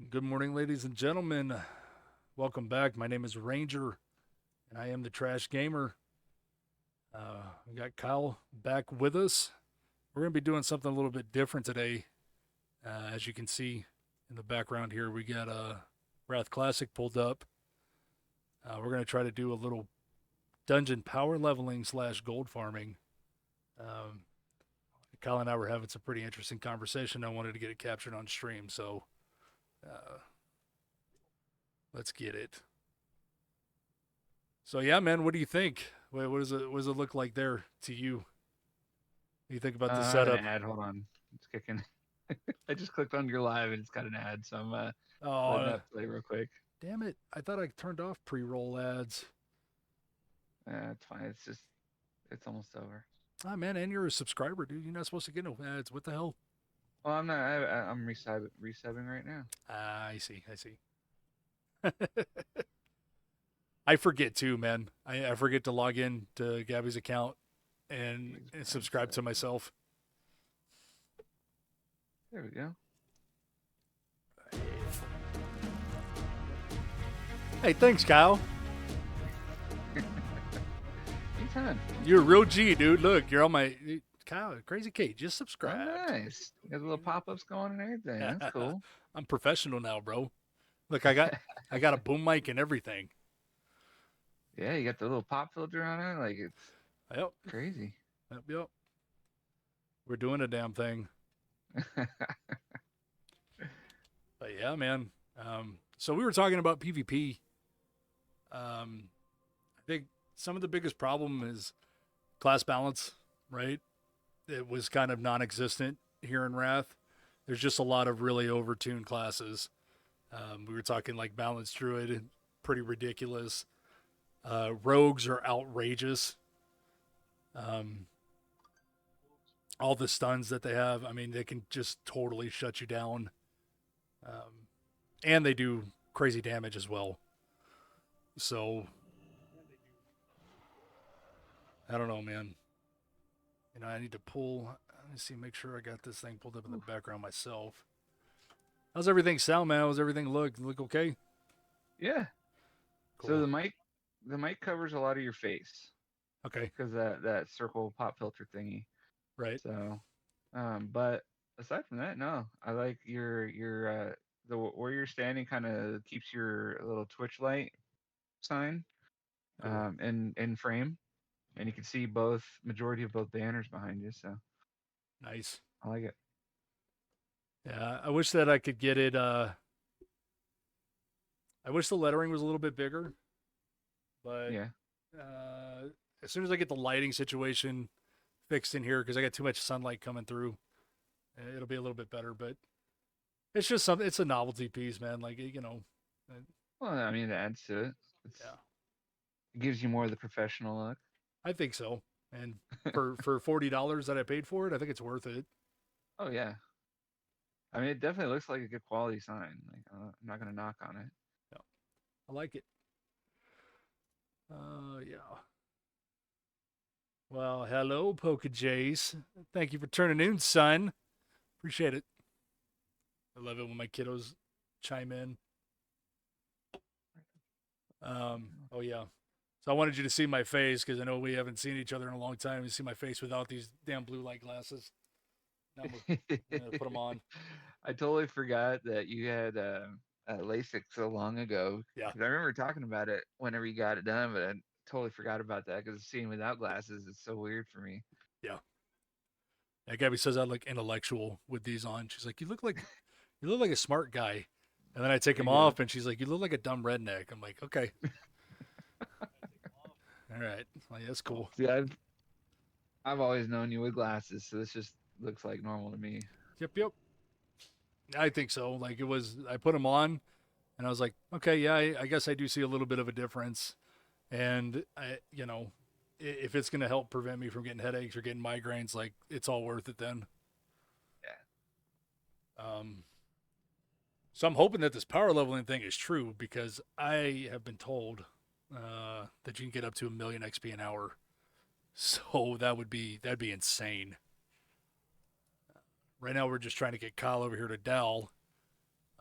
Good morning, ladies and gentlemen. Welcome back. My name is Ranger, and I am the Trash Gamer. We got Kyle back with us. We're going to be doing something a little bit different today. As you can see in the background here, we got Wrath Classic pulled up. We're going to try to do a little dungeon power leveling slash gold farming. Um, Kyle and I were having some pretty interesting conversation. I wanted to get it captured on stream, so uh, let's get it. So yeah, man, what do you think? What does it look like there to you? What do you think about the I have an setup? ad. Hold on. It's kicking. I just clicked on your live and it's got an ad, so I'm letting Oh, that play real quick. damn it! I thought I turned off pre-roll ads. It's fine. It's almost over. Ah, man, and you're a subscriber, dude. You're not supposed to get no ads. What the hell? Well, I'm not. I'm resubbing right now. Ah, I see. I see. I forget too, man. I forget to log in to Gabby's account and subscribe to myself. There we go. Hey, thanks, Kyle. Anytime. You're a real G, dude. Look, you're on my Kyle, Crazy Kate. Just Oh, subscribed. nice. You got little pop-ups going and everything. That's cool. I'm professional now, bro. Look, I got a boom mic and everything. Yeah, you got the little pop filter on it. Like it's Yep, crazy. yep. We're doing a damn thing. But yeah, man. So we were talking about PvP. I think some of the biggest problem is class balance, right? It was kind of non-existent here in Wrath. There's just a lot of really overtuned classes. We were talking like balanced druid, pretty ridiculous. Rogues are outrageous. Um, all the stuns that they have, I mean, they can just totally shut you down. Um, and they do crazy damage as well. So I don't know, man. I need to pull. Let me see, make sure I got this thing pulled up in the background myself. How's everything sound, man? How's everything look? Look okay? Yeah. So Cool. the mic covers a lot of your face Okay. because that circle pop filter thingy. Right. So, but aside from that, no, I like your the where you're standing kind of keeps your little Twitch light sign Cool. in frame, and you can see both majority of both banners behind you. So Nice. I like it. Yeah. I wish that I could get it. I wish the lettering was a little bit bigger, but Yeah. uh, as soon as I get the lighting situation fixed in here, because I got too much sunlight coming through, it'll be a little bit better. But it's just something. It's a novelty piece, man. Like Well, I mean, it adds to it. yeah. It gives you more of the professional look. I think so. And for $40 that I paid for it, I think it's worth it. Oh yeah. I mean, it definitely looks like a good quality sign. Like I'm not gonna knock on it. Yeah, I like it. Yeah. Well, hello, Poke Jays. Thank you for turning in, son. Appreciate it. I love it when my kiddos chime in. Oh yeah. So I wanted you to see my face because I know we haven't seen each other in a long time. You see my face without these damn blue light glasses. Now I'm gonna put them on. I totally forgot that you had LASIK so long ago Yeah, because I remember talking about it whenever you got it done, but I totally forgot about that because seeing without glasses is so weird for me. yeah. Yeah, Gabby says I look intellectual with these on. She's like, you look like a smart guy. And then I take There them you go. off, and she's like, you look like a dumb redneck. I'm like, okay, all right, well, yeah, that's cool. See, I've always known you with glasses, so this just looks like normal to me. Yep, yep. I think so. Like it was, I put them on, and I was like, okay, yeah, I guess I do see a little bit of a difference. And if it's gonna help prevent me from getting headaches or getting migraines, like it's all worth it then. Yeah. Um, so I'm hoping that this power leveling thing is true because I have been told that you can get up to 1,000,000 XP an hour. So that'd be insane. Right now we're just trying to get Kyle over here to Dell.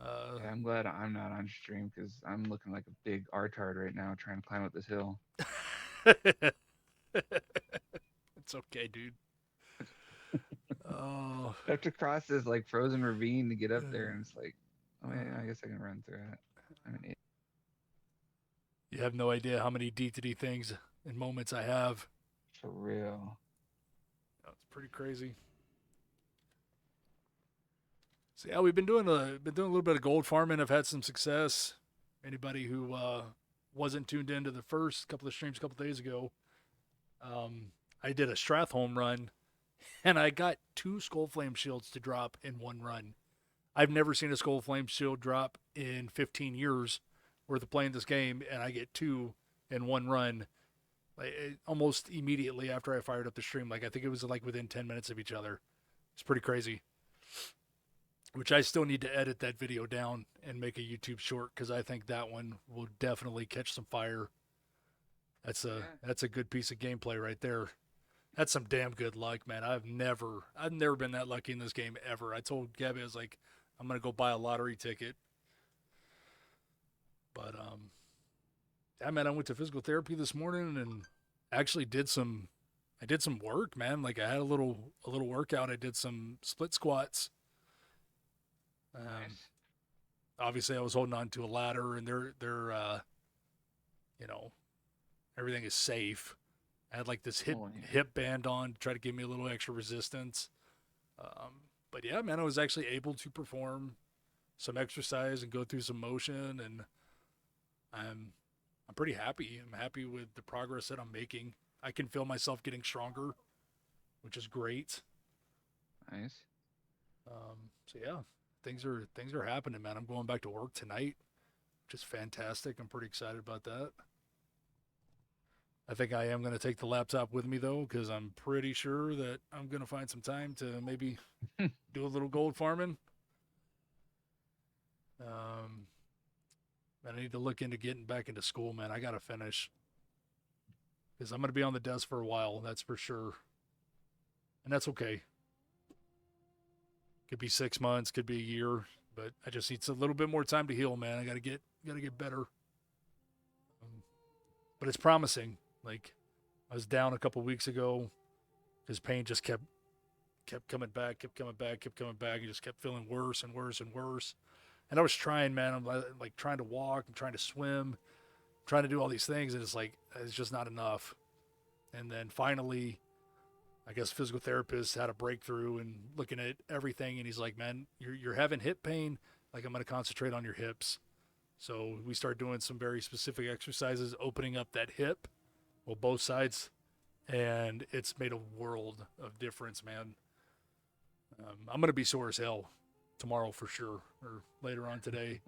Yeah, I'm glad I'm not on stream because I'm looking like a big R-tard right now trying to climb up this hill. It's okay, dude. Oh, I have to cross this like frozen ravine to get up there, uh, and it's like, oh yeah, I guess I can run through it. I'm an idiot. you have no idea how many D2D things and moments I have. For real. It's pretty crazy. So yeah, we've been doing a little bit of gold farming. I've had some success. Anybody who wasn't tuned into the first couple of streams a couple of days ago, I did a Strathholm run, and I got 2 Skullflame shields to drop in one run. I've never seen a Skullflame shield drop in 15 years worth of playing this game, and I get 2 in one run, like almost immediately after I fired up the stream. Like I think it was like within 10 minutes of each other. It's pretty crazy. Which I still need to edit that video down and make a YouTube short because I think that one will definitely catch some fire. Yeah. That's a good piece of gameplay right there. That's some damn good luck, man. I've never been that lucky in this game ever. I told Gabby I was like, I'm gonna go buy a lottery ticket. But yeah, man, I went to physical therapy this morning and actually I did some work, man. Like I had a little workout. I did some split squats. Um, Nice. Obviously I was holding on to a ladder and they're you know, everything is safe. I had like this hip Oh yeah. hip band on to try to give me a little extra resistance. But yeah, man, I was actually able to perform some exercise and go through some motion, and I'm I'm pretty happy. I'm happy with the progress that I'm making. I can feel myself getting stronger, which is great. Nice. So yeah, things are happening, man. I'm going back to work tonight, which is fantastic. I'm pretty excited about that. I think I am going to take the laptop with me though, because I'm pretty sure that I'm going to find some time to maybe do a little gold farming. Um, and I need to look into getting back into school, man. I got to finish because I'm going to be on the desk for a while. That's for sure, and that's okay. Could be 6 months, could be a year, but I just need a little bit more time to heal, man. I got to get better. But it's promising. Like I was down a couple weeks ago. His pain just kept coming back, kept coming back, kept coming back. He just kept feeling worse and worse and worse. And I was trying, man. I'm like trying to walk, I'm trying to swim, trying to do all these things, and it's like it's just not enough. And then finally, I guess physical therapist had a breakthrough and looking at everything, and he's like, "Man, you're having hip pain. Like I'm going to concentrate on your hips." So we start doing some very specific exercises, opening up that hip, well, both sides, and it's made a world of difference, man. I'm gonna be sore as hell tomorrow for sure, or later on today,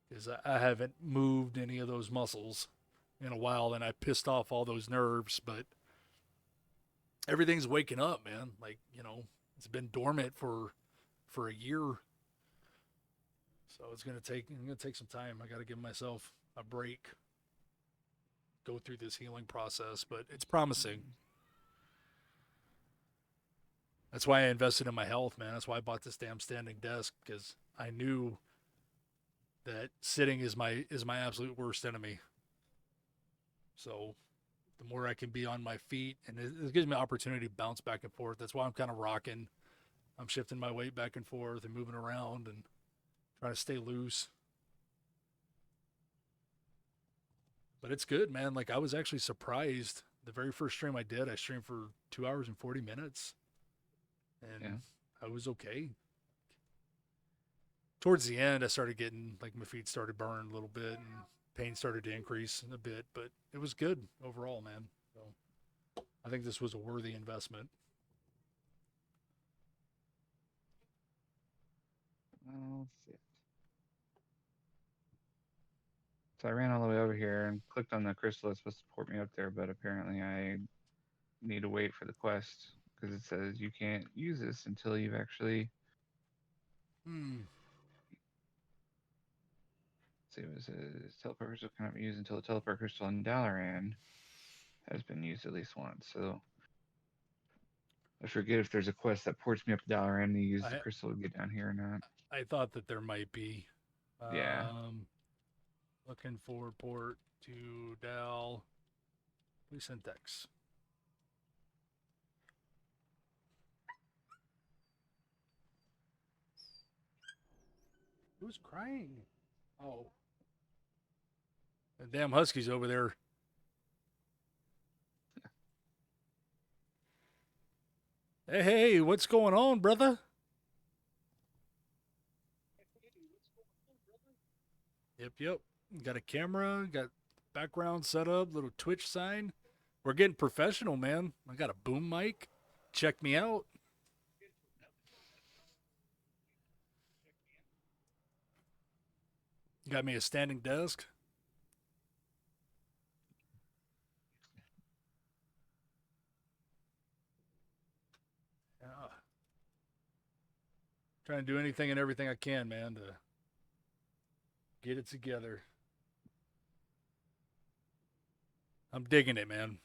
because I haven't moved any of those muscles in a while, and I pissed off all those nerves. But everything's waking up, man. Like it's been dormant for a year, so it's gonna take some time. I got to give myself a break, go through this healing process, but it's promising. That's why I invested in my health, man. That's why I bought this damn standing desk because I knew that sitting is my absolute worst enemy. So the more I can be on my feet, and it gives me an opportunity to bounce back and forth. That's why I'm kind of rocking. I'm shifting my weight back and forth and moving around and trying to stay loose. But it's good, man. Like I was actually surprised. The very first stream I did, I streamed for 2 hours and 40 minutes, Yeah. and I was okay. Towards the end, I started getting like my feet started burning a little bit, and pain started to increase a bit. But it was good overall, man. So I think this was a worthy investment. Oh shit. So I ran all the way over here and clicked on the crystal that's supposed to port me up there, but apparently I need to wait for the quest because it says you can't use this until you've actually. Hmm. See, it says teleport crystal cannot be used until the teleport crystal in Dalaran has been used at least once. So I forget if there's a quest that ports me up to Dalaran to use the I crystal to get down here or not. I thought that there might be. Yeah. Looking for port to Dal. Syntax. Who's crying? Oh. The damn huskies over there. Hey, what's going on, brother? Yep. Got a camera, got background set up, little Twitch sign. We're getting professional, man. I got a boom mic. Check me out. Got me a standing desk. Yeah. Trying to do anything and everything I can, man, to get it together. I'm digging it, man.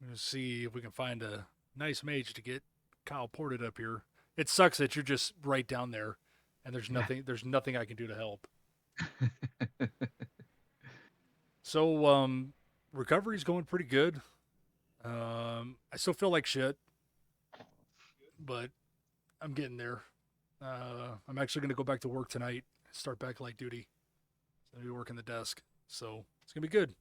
I'm gonna see if we can find a nice mage to get Kyle ported up here. It sucks that you're just right down there, and there's nothing I can do to help. So recovery's going pretty good. I still feel like shit, but I'm getting there. I'm actually gonna go back to work tonight. Start back light duty. I'm gonna be working the desk, so it's gonna be good.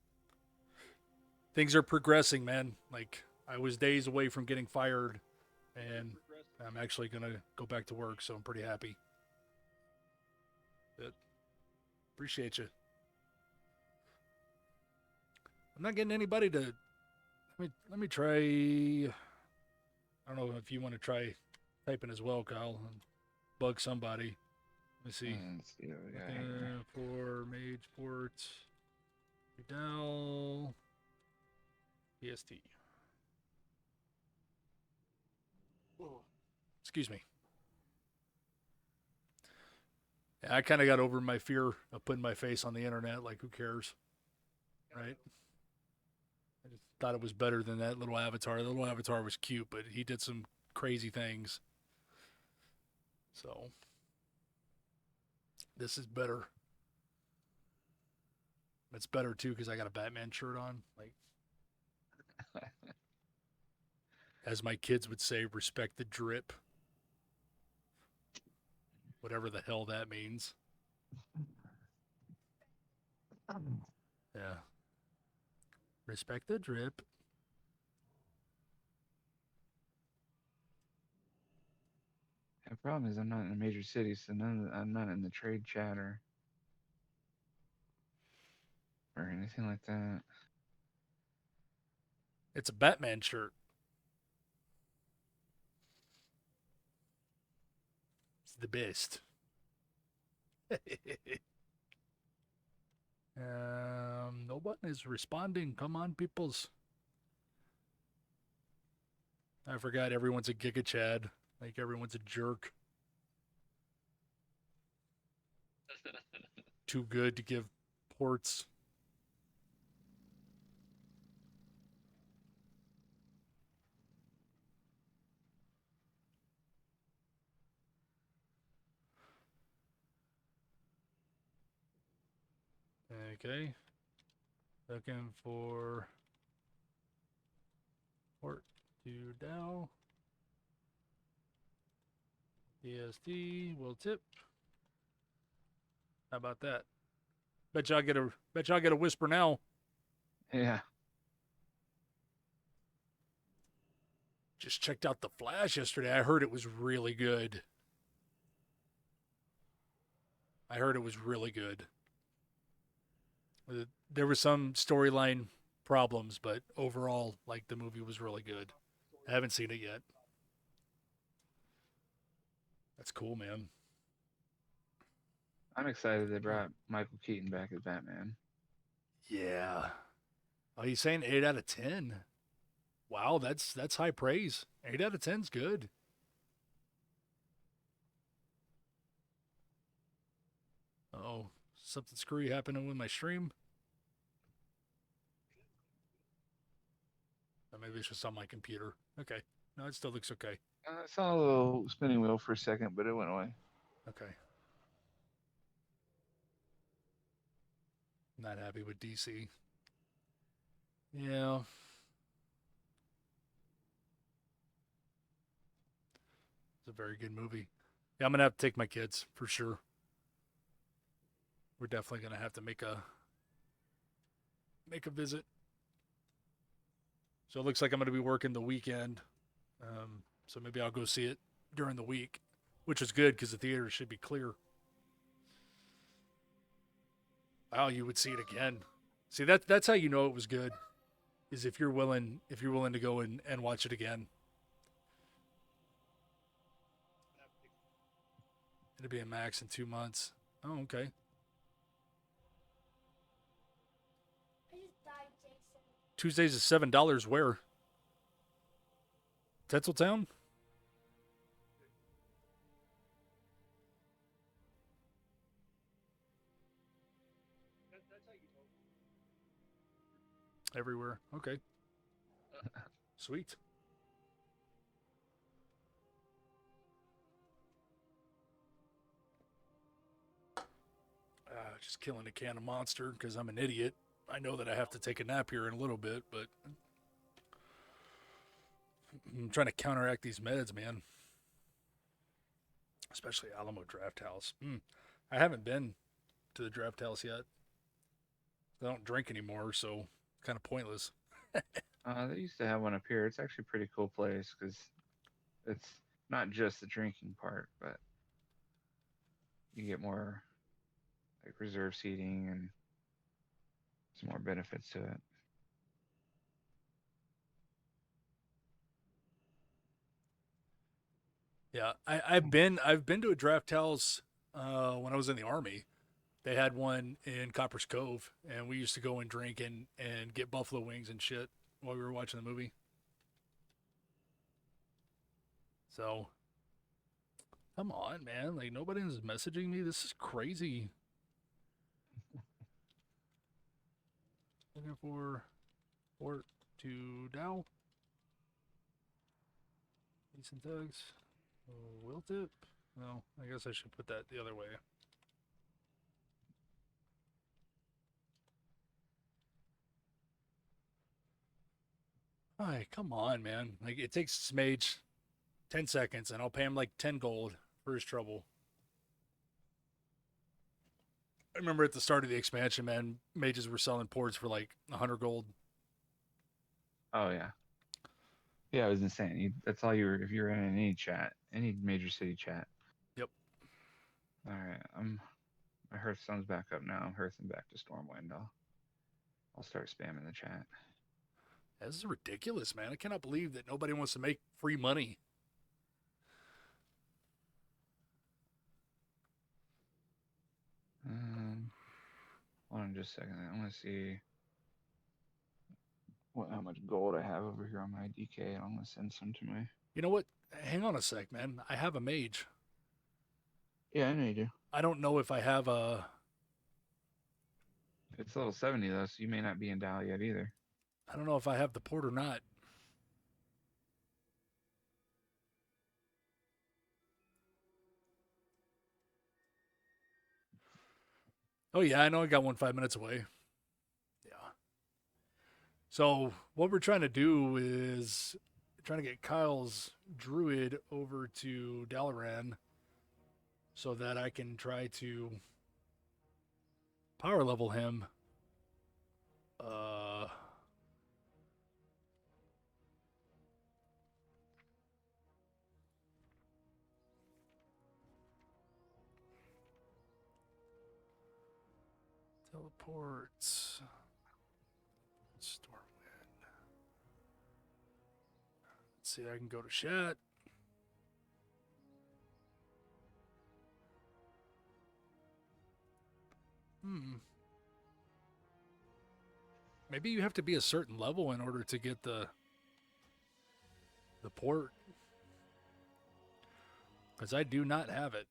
Things are progressing, man. Like I was days away from getting fired, and I'm actually gonna go back to work, so I'm pretty happy. But appreciate you. I'm not getting anybody to. Let me try. I don't know if you want to try typing as well, Kyle, and bug somebody. Let me see. Let's see what we got here. For Mage Port, Dell, PST. Excuse me. Yeah, I kind of got over my fear of putting my face on the internet. Like, who cares? Right? I just thought it was better than that little avatar. The little avatar was cute, but he did some crazy things. So, this is better. It's better, too, because I got a Batman shirt on. Like, as my kids would say, respect the drip. Whatever the hell that means. Yeah. Respect the drip. The problem is I'm not in a major city, so I'm not in the trade chatter or anything like that. It's a Batman shirt. It's the best. No button is responding. Come on, peoples. I forgot everyone's a Giga Chad. Like everyone's a jerk. Too good to give ports. Okay. Looking for port to Dow. DSD will tip. How about that? Bet y'all get a whisper now. Yeah. Just checked out The Flash yesterday. I heard it was really good. There was some storyline problems, but overall, like the movie was really good. I haven't seen it yet. That's cool, man. I'm excited they brought Michael Keaton back as Batman. Yeah. Oh, he's saying 8 out of 10. Wow, that's high praise. 8 out of 10's good. Oh, something screwy happening with my stream. maybe it's just on my computer. Okay. No, it still looks okay. I saw a little spinning wheel for a second, but it went away. Okay. Not happy with DC. Yeah. It's a very good movie. Yeah, I'm gonna have to take my kids for sure. We're definitely gonna have to make a visit. So it looks like I'm gonna be working the weekend. So maybe I'll go see it during the week, which is good because the theater should be clear. Wow, you would see it again. See that's how you know it was good. Is if you're willing to go and watch it again. It'll be a max in 2 months. Oh, okay. Tuesdays is $7. Where? Tinseltown? Everywhere. Okay. Sweet. Just killing a can of Monster because I'm an idiot. I know that I have to take a nap here in a little bit, but I'm trying to counteract these meds, man. Especially Alamo Draft House. I haven't been to the Draft House yet. I don't drink anymore, so it's kind of pointless. They used to have one up here. It's actually a pretty cool place because it's not just the drinking part, but you get more like reserve seating and some more benefits to it. Yeah, I've been to a Draft House when I was in the Army. They had one in Copper's Cove, and we used to go and drink and get buffalo wings and shit while we were watching the movie. So come on, man! Like nobody's messaging me. This is crazy. Looking for port to Dow. Decent tugs. Wilt tip. No, I guess I should put that the other way. Alright, come on, man. Like it takes Smage 10 seconds and I'll pay him like 10 gold for his trouble. I remember at the start of the expansion, man, mages were selling ports for like 100 gold. Oh yeah, yeah, it was insane. That's all you were if you were in any chat, any major city chat. Yep. All right, my Hearthstone's back up now. I'm hearthing back to Stormwind. I'll start spamming the chat. This is ridiculous, man. I cannot believe that nobody wants to make free money. Hold on just a second. I want to see how much gold I have over here on my DK, and I'm gonna send some to my. You know what? Hang on a sec, man. I have a mage. Yeah, I know you do. I don't know if I have a. It's level 70 though, so you may not be in Dal yet either. I don't know if I have the port or not. Oh yeah, I know I got one 5 minutes away. Yeah. So what we're trying to do is trying to get Kyle's druid over to Dalaran so that I can try to power level him. Teleports. Stormwind. Let's see, I can go to chat. Maybe you have to be a certain level in order to get the port. Because I do not have it.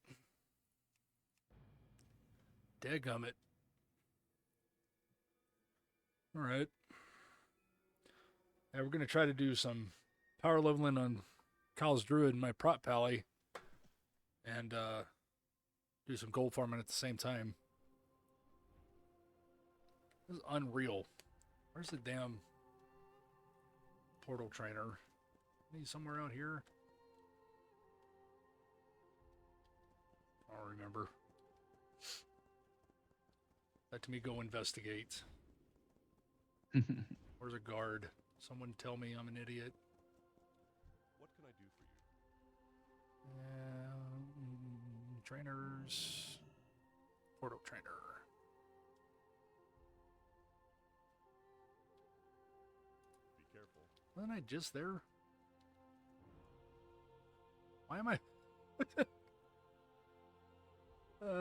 Dadgummit. All right. And we're going to try to do some power leveling on Kyle's Druid and my Prot Pally. And do some gold farming at the same time. This is unreal. Where's the damn portal trainer? He's somewhere out here. I don't remember. Let me go investigate. Where's a guard? Someone tell me I'm an idiot. What can I do for you? Trainers. Portal trainer. Be careful. Wasn't I just there? Why am I?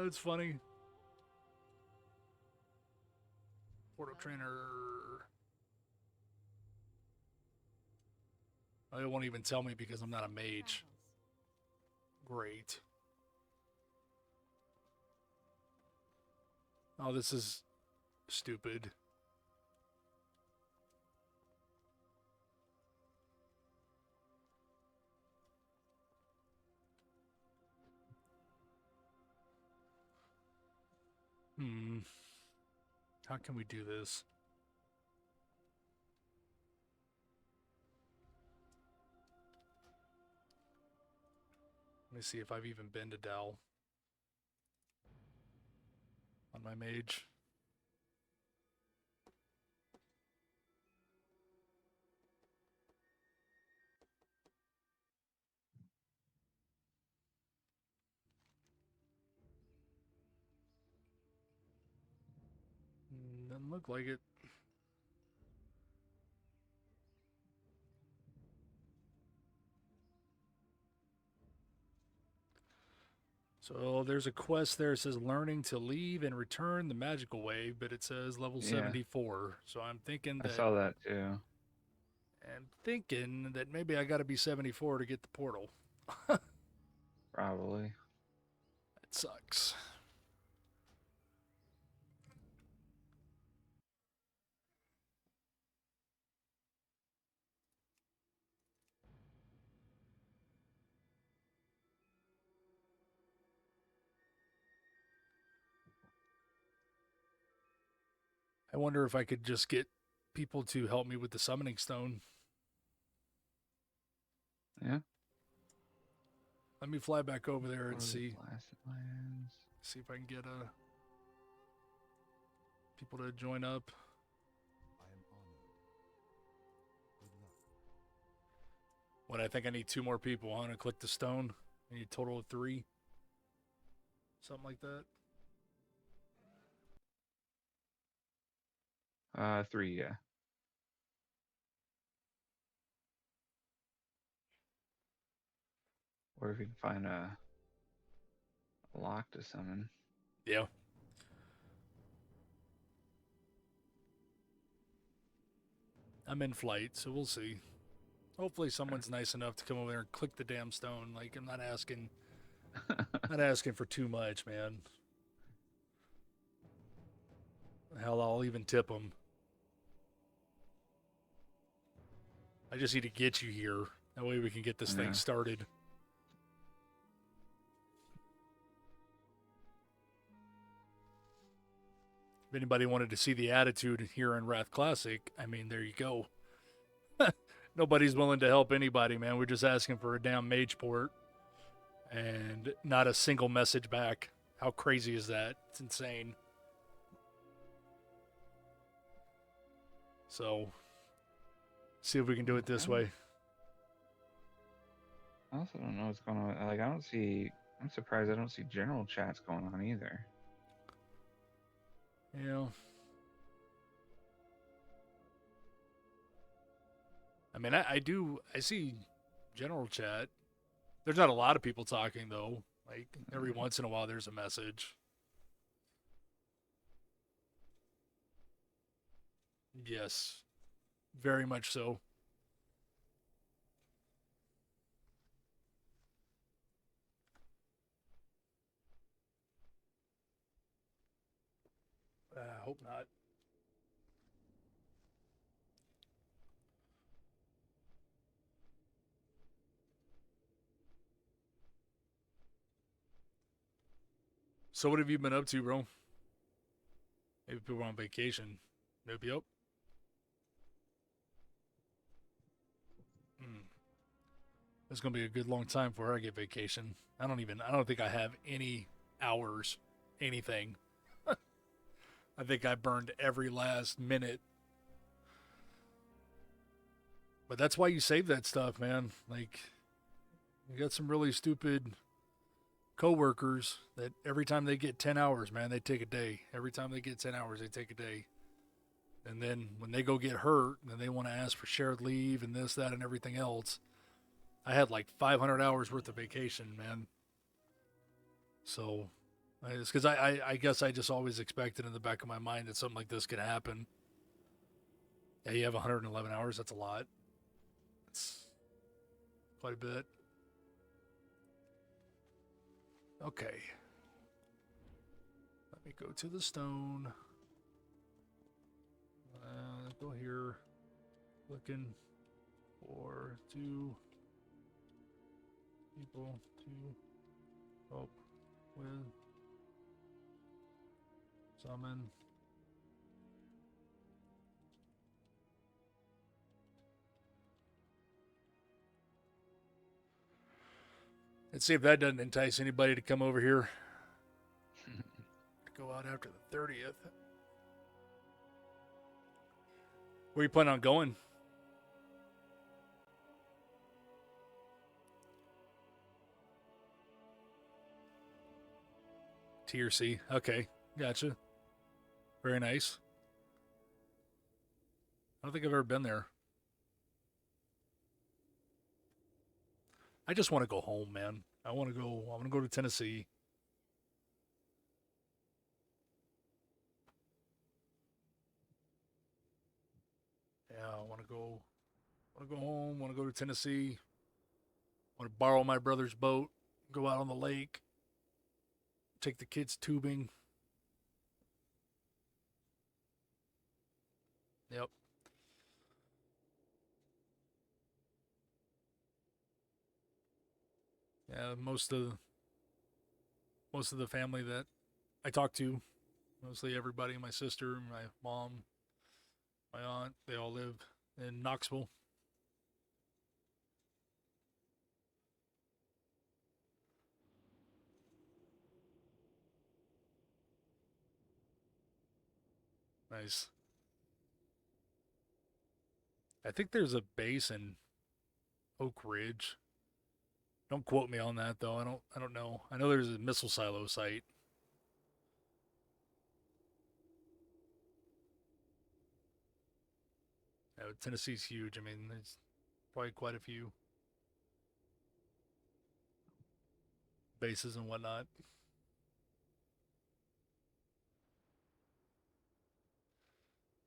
It's funny. Portal trainer. Oh, it won't even tell me because I'm not a mage. Great. Oh, this is stupid. How can we do this? Let me see if I've even been to Dal on my mage. Doesn't look like it. So there's a quest there. It says learning to leave and return the magical wave, but it says level Yeah. 74. So I'm thinking I that saw that too. maybe I got to be 74 to get the portal. Probably. That sucks. I wonder if I could just get people to help me with the summoning stone. Yeah. Let me fly back over there and What are the see Blasted Lands? if I can get people to join up. I am honored. Good luck. What, I think I need 2 more people. I'm gonna click the stone. I need a total of 3. Something like that. 3, yeah. Or if you can find a lock to summon. Yeah. I'm in flight, so we'll see. Hopefully someone's nice enough to come over there and click the damn stone. Like, I'm not asking for too much, man. Hell, I'll even tip them. I just need to get you here. That way we can get this thing Yeah. started. If anybody wanted to see the attitude here in Wrath Classic, I mean, there you go. Nobody's willing to help anybody, man. We're just asking for a damn mage port and not a single message back. How crazy is that? It's insane. So, see if we can do it this way. I also don't know what's going on. Like, I'm surprised I don't see general chats going on either. You know, I mean, I see general chat. There's not a lot of people talking, though. Like, every once in a while, there's a message. Yes, very much so. I hope not. So what have you been up to, bro? Maybe people are on vacation. Maybe up. Hmm. It's gonna be a good long time before I get vacation. I don't think I have any hours, anything. I think I burned every last minute. But that's why you save that stuff, man. Like, you got some really stupid coworkers that every time they get 10 hours, man, they take a day. Every time they get 10 hours, they take a day. And then when they go get hurt, then they want to ask for shared leave and this, that, and everything else. I had like 500 hours worth of vacation, man. So, it's because I guess I just always expected in the back of my mind that something like this could happen. Yeah, you have 111 hours. That's a lot. It's quite a bit. Okay. Let me go to the stone. Go here. Looking for 2 people to help with summon. Let's see if that doesn't entice anybody to come over here. Go out after the 30th. Where you planning on going? Tier C. Okay, gotcha. Very nice. I don't think I've ever been there. I just want to go home, man. I want to go to Tennessee. Yeah, I want to go home, want to go to Tennessee. Want to borrow my brother's boat, go out on the lake, take the kids tubing. Yep. Yeah, most of the family that I talk to, mostly everybody, my sister, my mom, my aunt, they all live in Knoxville. Nice. I think there's a base in Oak Ridge. Don't quote me on that though. I don't know. I know there's a missile silo site. Tennessee's huge. I mean, there's probably quite a few bases and whatnot.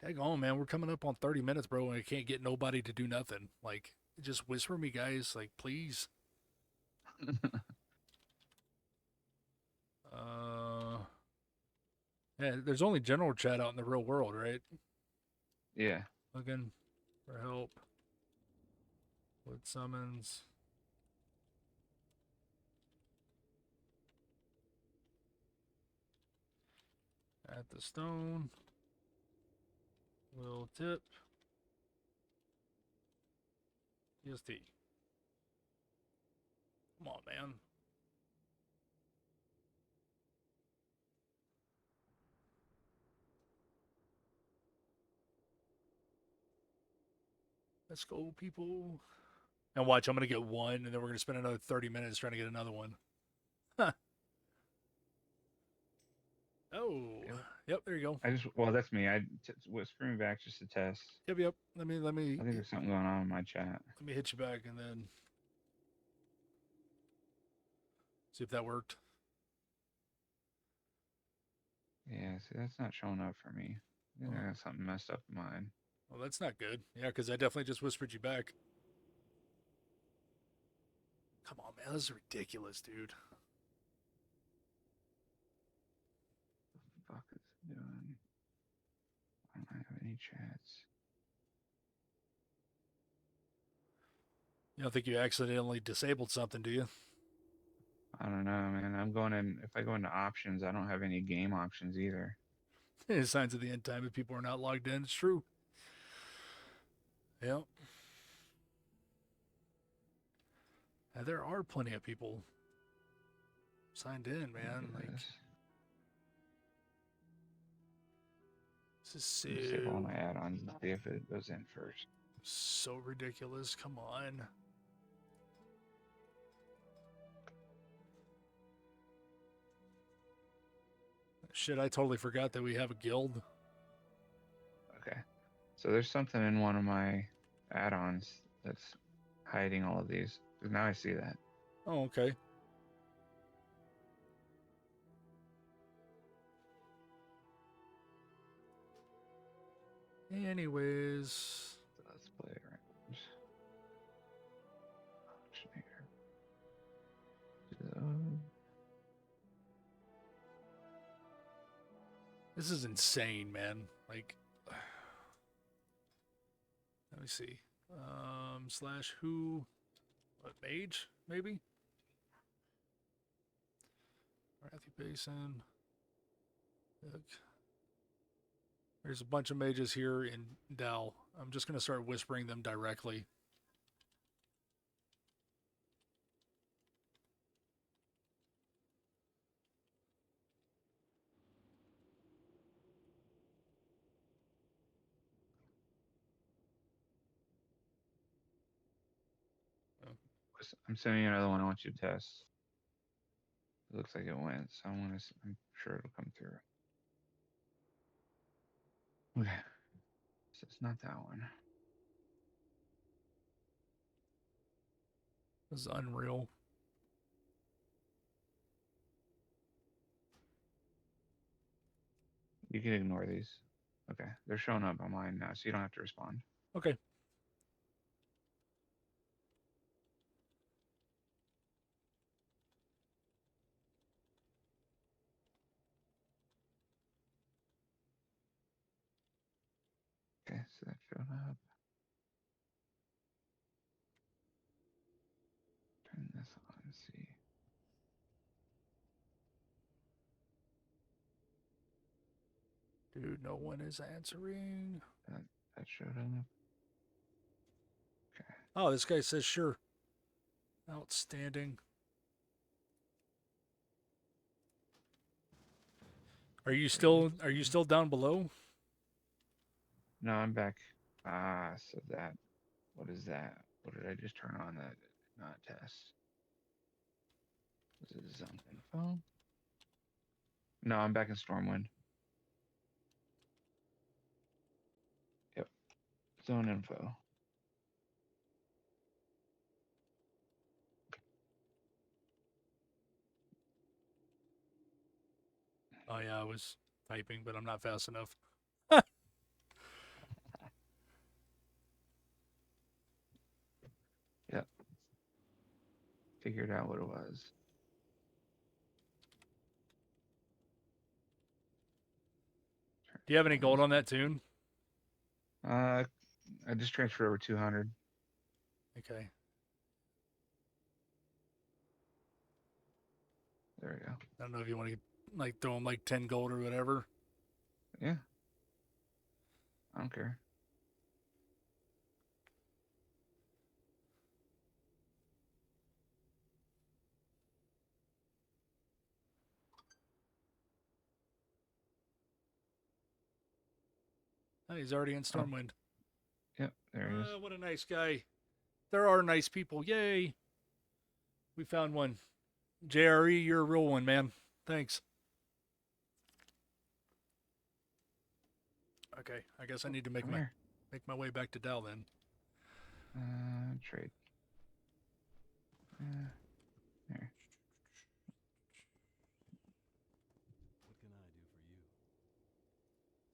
Dang on, man. We're coming up on 30 minutes, bro, and I can't get nobody to do nothing. Like, just whisper me, guys. Like, please. Uh, yeah, there's only general chat out in the real world, right? Yeah. Looking for help with summons. At the stone. Will tip. EST. Come on, man. Let's go, people. And watch, I'm going to get one, and then we're going to spend another 30 minutes trying to get another one. Huh. Oh. Yep, there you go. Well, that's me. Was screaming back just to test. Yep. Let me I think there's something going on in my chat. let me hit you back and then see if that worked. Yeah, see, that's not showing up for me. I think I got something messed up in mine. Well, that's not good. Yeah, because I definitely just whispered you back. Come on, man. This is ridiculous, dude. What the fuck is it doing? I don't have any chats. You don't think you accidentally disabled something, do you? I don't know, man. I'm going in. If I go into options, I don't have any game options either. Signs of the end time if people are not logged in. It's true. Yep. And there are plenty of people signed in, man. Look Like, at this. this is Let me save all my so, add-ons and see if it goes in first. so ridiculous. Come on. Shit, I totally forgot that we have a guild. Okay. So there's something in one of my add-ons that's hiding all of these. 'Cause now I see that. Oh, okay. Anyways, So let's play around. Auctioneer. So, this is insane, man. Like, let me see. Slash who? What, mage? Maybe? Wrathy Basin. Look. There's a bunch of mages here in Dal. I'm just going to start whispering them directly. I'm sending you another one I want you to test. It looks like it went, so I'm sure it'll come through. Okay. So it's not that one. This is unreal. You can ignore these. Okay. They're showing up on mine now, so you don't have to respond. Okay. Okay, so that showed up. Turn this on, see. Dude, no one is answering. That showed up. Okay. Oh, this guy says sure. Outstanding. Are you still down below? No, I'm back. Ah, so that. What is that? What did I just turn on that did not test? Was it zone info? No, I'm back in Stormwind. Yep. Zone info. Oh yeah, I was typing, but I'm not fast enough. Yep. Figured out what it was. Do you have any gold on that tune? I just transferred over 200. Okay. There we go. I don't know if you want to like throw him like 10 gold or whatever. Yeah. I don't care. Oh, he's already in Oh. Stormwind. Yep, there he is. What a nice guy. There are nice people. Yay. We found one. JRE, you're a real one, man. Thanks. Okay, I guess I need to make Come my here. way back to Dal then. Trade. Here. What can I do for you?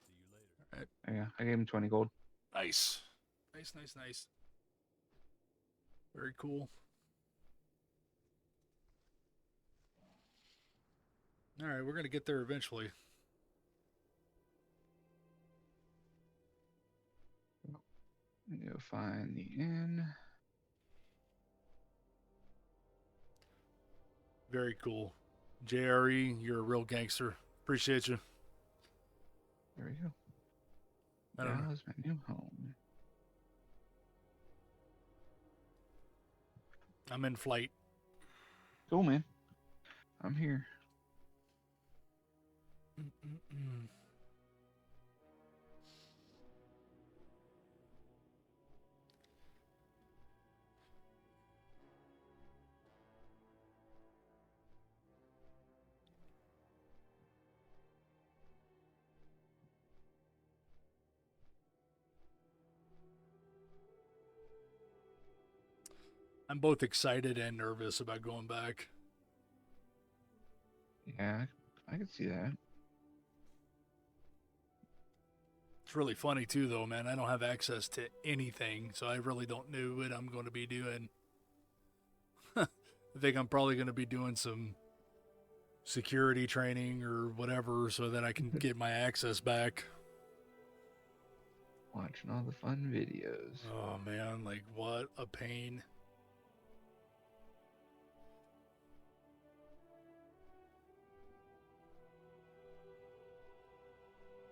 See you later. There you go. I gave him 20 gold. Nice. Nice. Very cool. All right, we're going to get there eventually. Go find the inn. Very cool. JRE, you're a real gangster. Appreciate you. There we go. I don't know. Dallas, my new home. I'm in flight. Cool, man. I'm here. Mm-mm-mm. I'm both excited and nervous about going back. Yeah, I can see that. It's really funny too, though, man. I don't have access to anything, so I really don't know what I'm going to be doing. I think I'm probably going to be doing some security training or whatever so that I can get my access back. Watching all the fun videos. Oh, man. Like, what a pain.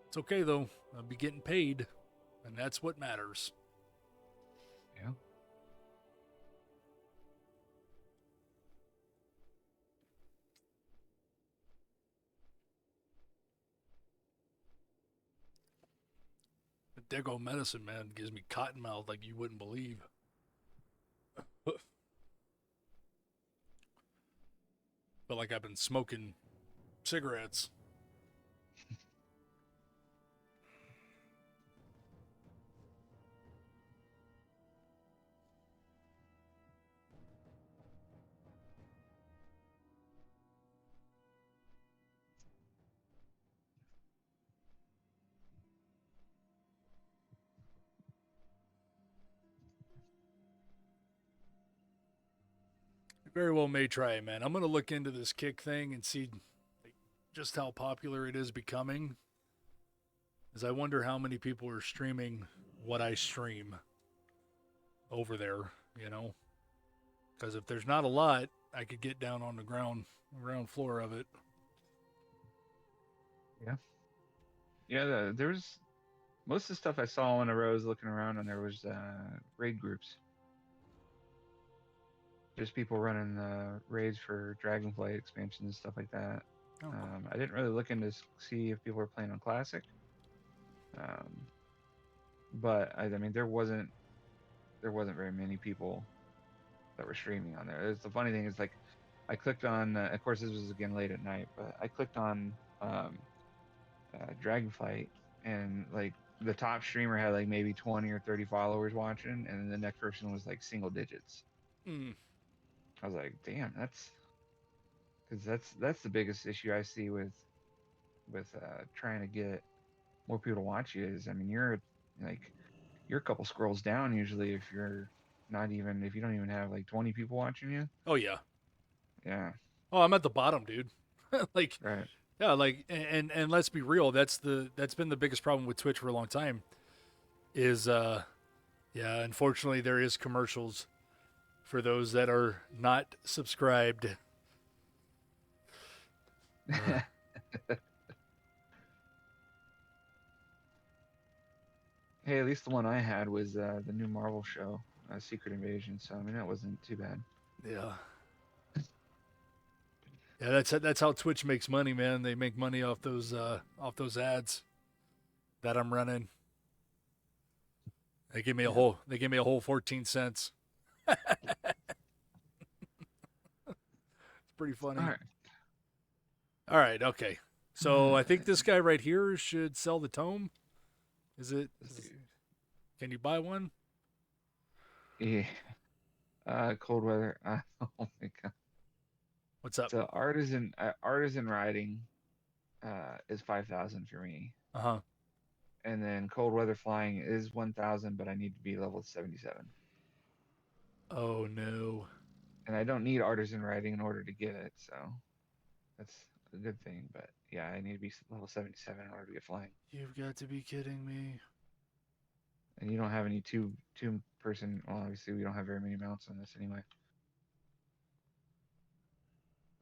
It's okay, though. I'll be getting paid, and that's what matters. Yeah. The Dago medicine, man, gives me cotton mouth like you wouldn't believe. Feel like I've been smoking cigarettes. Very well may try, man. I'm gonna look into this kick thing and see like, just how popular it is becoming. As I wonder how many people are streaming what I stream over there, you know? Because if there's not a lot, I could get down on the ground floor of it. Yeah, there was most of the stuff I saw when I was looking around, and there was raid groups. Just people running raids for Dragonflight expansions and stuff like that. Oh, cool. I didn't really look into see if people were playing on Classic. But I mean, there wasn't very many people that were streaming on there. The funny thing is, like, I clicked on. Of course, this was again late at night, but I clicked on Dragonflight, and like the top streamer had like maybe 20 or 30 followers watching, and then the next person was like single digits. Mm. I was like, damn, that's the biggest issue I see with trying to get more people to watch you is, I mean, you're a couple scrolls down usually if you're if you don't even have like 20 people watching you. Oh, yeah. Yeah. Oh, I'm at the bottom, dude. Like, Right. yeah, like, and let's be real. That's been the biggest problem with Twitch for a long time. Is yeah, unfortunately, there is commercials for those that are not subscribed. Hey, at least the one I had was the new Marvel show, Secret Invasion. So I mean, that wasn't too bad. Yeah. Yeah, that's how Twitch makes money, man. They make money off those ads that I'm running. They give me a whole 14 cents. It's pretty funny. All right, okay. So I think this guy right here should sell the tome. Can you buy one? Yeah. Cold weather. Oh my god. What's up? So artisan riding is 5,000 for me, Uh-huh. and then cold weather flying is 1,000, but I need to be level 77, Oh no. and I don't need artisan riding in order to get it, so that's a good thing. But yeah, I need to be level 77 in order to get flying. You've got to be kidding me. And you don't have any two person. Well, obviously we don't have very many mounts on this anyway.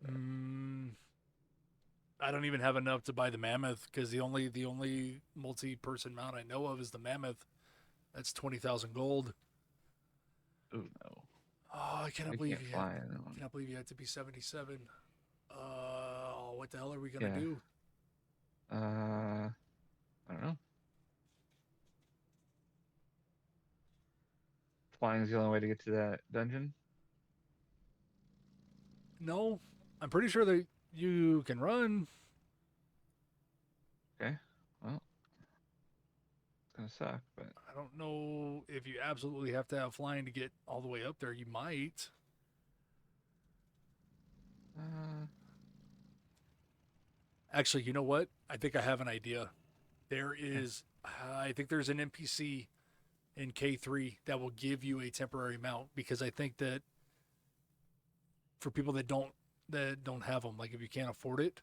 Mm, I don't even have enough to buy the mammoth because the only multi-person mount I know of is the mammoth. That's 20,000 gold. Oh no, Oh, I cannot I believe can't you fly in that one. cannot believe you had to be 77. What the hell are we gonna Yeah. do? I don't know. Flying is the only way to get to that dungeon. No, I'm pretty sure that you can run. Okay. Well, it's gonna suck, but I don't know if you absolutely have to have flying to get all the way up there. You might. uh, Actually, you know what? I think I have an idea. There yeah. is, I think there's an NPC in K3 that will give you a temporary mount because I think that for people that don't have them, like if you can't afford it,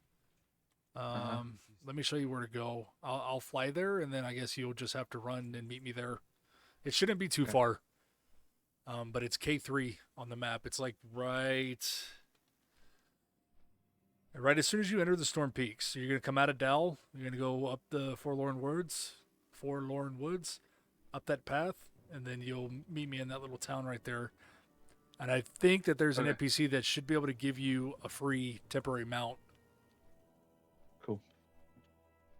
Uh-huh. let me show you where to go. I'll fly there, and then I guess you'll just have to run and meet me there. It shouldn't be too Okay. far, but it's K3 on the map. It's like right as soon as you enter the Storm Peaks. So you're gonna come out of Dal. You're gonna go up the Forlorn Woods, up that path, and then you'll meet me in that little town right there. And I think that there's an Okay. NPC that should be able to give you a free temporary mount. Cool.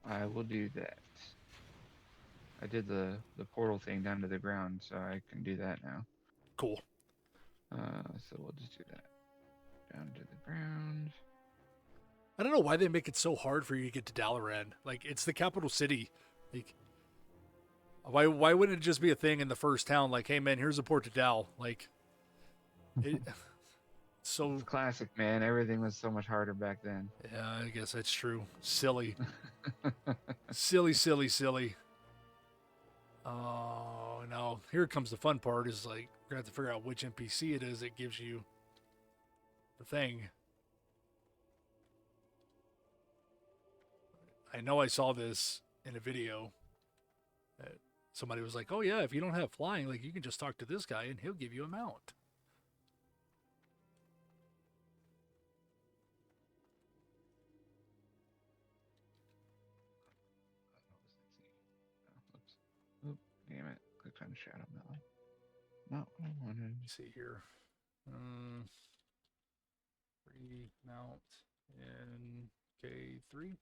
I will do that. I did the portal thing down to the ground, so I can do that now. Cool. So we'll just do that down to the ground. I don't know why they make it so hard for you to get to Dalaran. Like it's the capital city. Like why wouldn't it just be a thing in the first town? Like, hey man, here's a port to Dal. Like it, so It's classic, man. Everything was so much harder back then. yeah, I guess that's true. Silly. Silly, silly, silly. Oh no. Here comes the fun part is like we're gonna have to figure out which NPC it is that gives you the thing. I know I saw this in a video. Somebody was like, "Oh yeah, if you don't have flying, like you can just talk to this guy and he'll give you a mount." Oops. Oop, damn it. Clicked on shadow melon. Not what I wanted. Let me see here. Free mount in K3.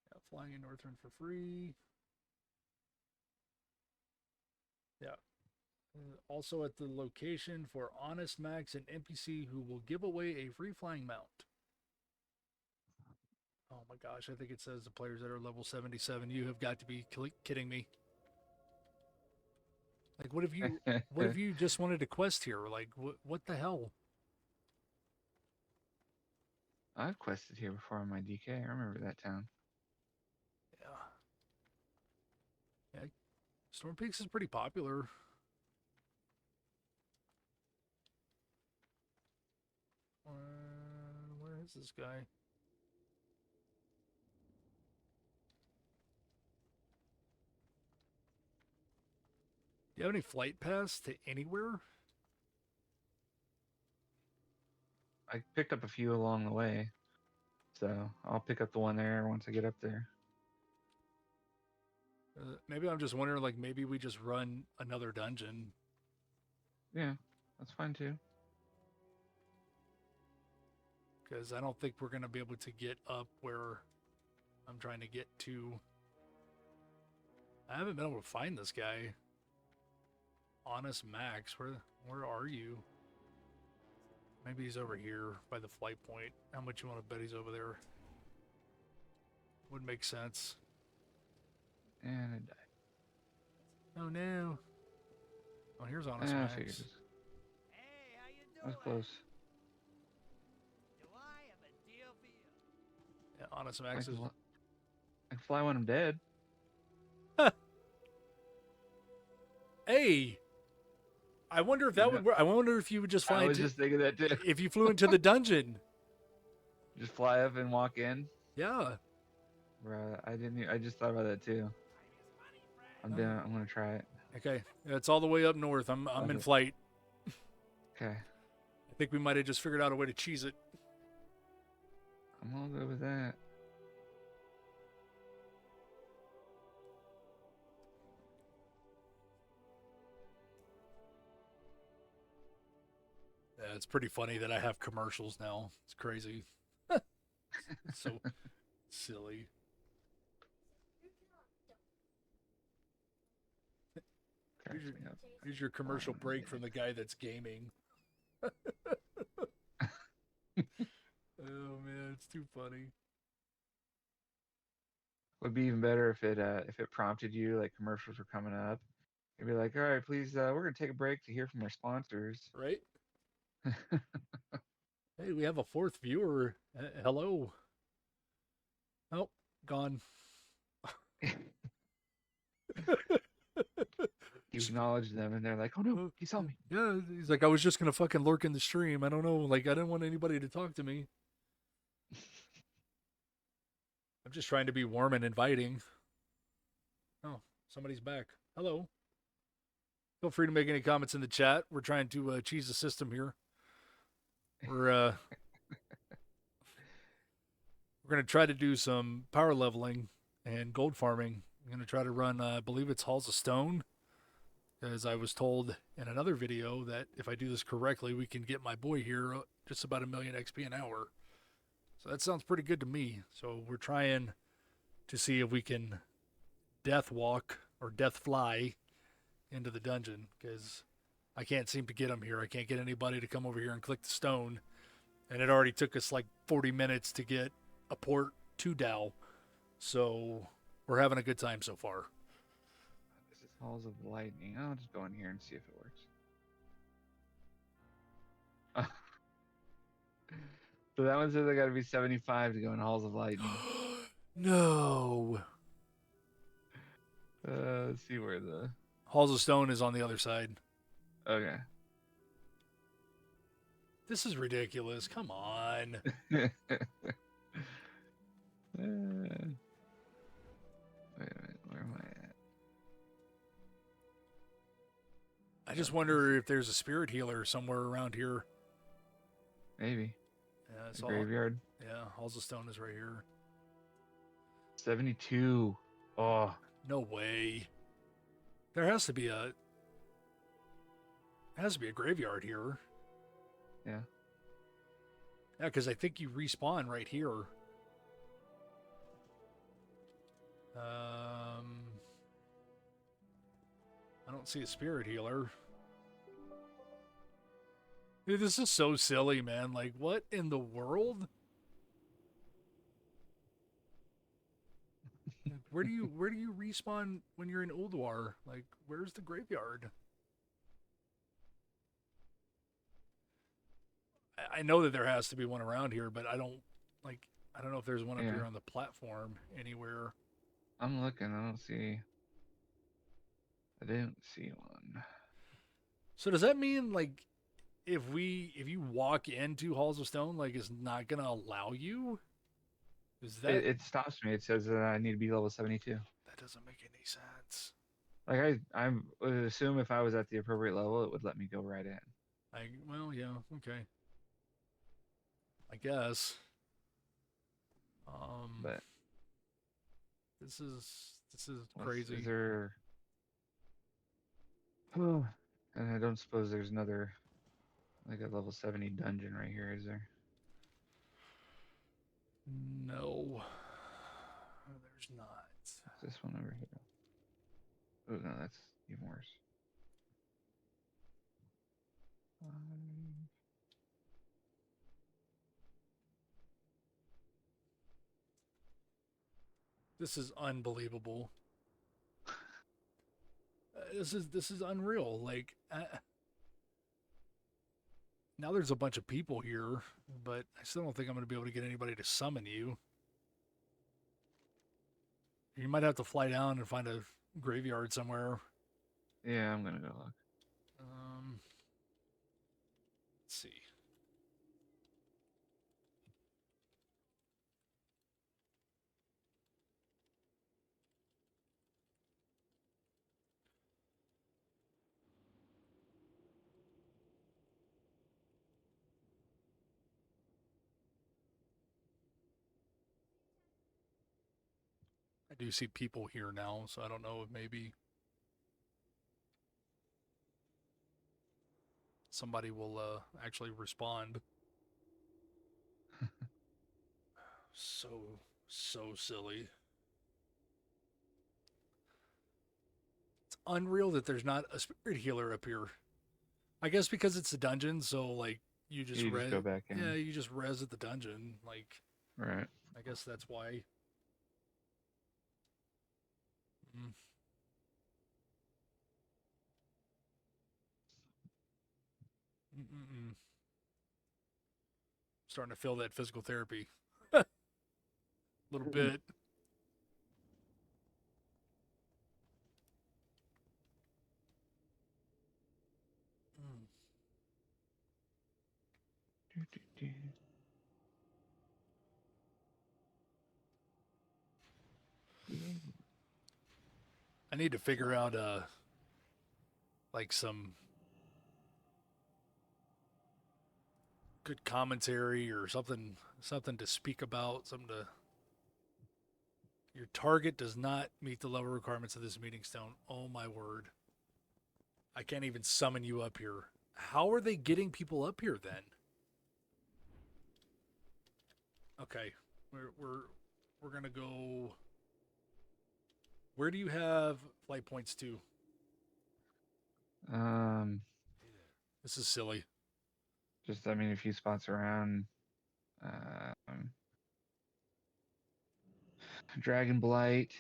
Yeah, flying in Northrend for free. Yeah. Also at the location for Honest Max, an NPC who will give away a free flying mount. Oh my gosh, I think it says the players that are level 77. You have got to be kidding me. Like what if you just wanted a quest here? Like what the hell? I've quested here before on my DK. I remember that town. Yeah. Yeah. Storm Peaks is pretty popular. Where is this guy? Do you have any flight pass to anywhere? I picked up a few along the way, so I'll pick up the one there once I get up there. Maybe I'm just wondering, like, maybe we just run another dungeon. Yeah, that's fine too. Because I don't think we're going to be able to get up where I'm trying to get to. I haven't been able to find this guy. Honest Max, where are you? Maybe he's over here by the flight point. How much you want to bet he's over there? Would make sense. And I died. Oh no. Oh, here's Honest I Max. figured this. Hey, how you That was doing? close. Do I have a deal for you? Yeah, Honest I Max can, is. I can fly when I'm dead. Hey, I wonder if that Yeah. would work. I wonder if you would just fly I was into, just thinking that too. if you flew into the dungeon. Just fly up and walk in. Yeah. Right. I didn't. I just thought about that too. I'm Oh. down. I'm gonna try it. Okay. Yeah, it's all the way up north. I'm in Okay. flight. Okay. I think we might have just figured out a way to cheese it. I'm all good with that. Yeah, it's pretty funny that I have commercials now. It's crazy. It's so silly. Cracks me up. Here's your commercial break from the guy that's gaming. Oh man, it's too funny. Would be even better if it prompted you like commercials were coming up. You'd be like, all right, please, we're gonna take a break to hear from our sponsors. Right? Hey, we have a fourth viewer. Hello. Oh, gone. You acknowledge them, and they're like, oh no, he saw me. Yeah, he's like, I was just gonna fucking lurk in the stream. I don't know, like, I didn't want anybody to talk to me. I'm just trying to be warm and inviting. Oh, somebody's back. Hello. Feel free to make any comments in the chat. We're trying to cheese the system here. We're gonna try to do some power leveling and gold farming. I'm gonna try to run, I believe it's Halls of Stone, as I was told in another video that if I do this correctly, we can get my boy here just about 1,000,000 XP an hour. So that sounds pretty good to me. So we're trying to see if we can death walk or death fly into the dungeon, because I can't seem to get him here. I can't get anybody to come over here and click the stone. And it already took us like 40 minutes to get a port to Dow. So we're having a good time so far. This is Halls of Lightning. I'll just go in here and see if it works. So that one says I gotta be 75 to go in Halls of Lightning. No. Let's see where the... Halls of Stone is on the other side. Okay. This is ridiculous. Come on. Wait a minute, where am I at? I just wonder if there's a spirit healer somewhere around here. Maybe. Yeah, it's The all, graveyard. yeah, Halls of Stone is right here. 72. Oh, No way. There has to be a graveyard here. yeah. Yeah, because I think you respawn right here. I don't see a spirit healer. Dude, this is so silly, man. Like, what in the world? Like, where do you respawn when you're in Ulduar? Like, where's the graveyard? I know that there has to be one around here, but I don't know if there's one up Yeah. here on the platform anywhere. I'm looking. I don't see. I didn't see one. So does that mean like if you walk into Halls of Stone, like it's not gonna allow you? Is that It stops me. It says that I need to be level 72. that doesn't make any sense? Like I would assume if I was at the appropriate level, it would let me go right in. Well, yeah, okay. I guess. But this is what's- crazy. Is there? Oh, and I don't suppose there's another like a level 70 dungeon right here, is there? No. There's not. Is this one over here? Oh no, that's even worse. This is unbelievable. This is unreal. Like now there's a bunch of people here, but I still don't think I'm going to be able to get anybody to summon you. You might have to fly down and find a graveyard somewhere. Yeah, I'm gonna go look. Let's see. do see people here now, so I don't know if maybe somebody will actually respond. So silly. It's unreal that there's not a spirit healer up here. I guess because it's a dungeon, so like you just You just go back in. Yeah, you just res at the dungeon. Like Right. I guess that's why. Mm. Mm-mm-mm. Starting to feel that physical therapy. A little bit. Mm. Do. I need to figure out like some good commentary or something to speak about, something to your target does not meet the level requirements of this meeting stone. Oh my word. I can't even summon you up here. How are they getting people up here then? Okay. We're gonna go. Where do you have flight points to? This is silly. Just I mean, a few spots around. Um, Dragon Blight.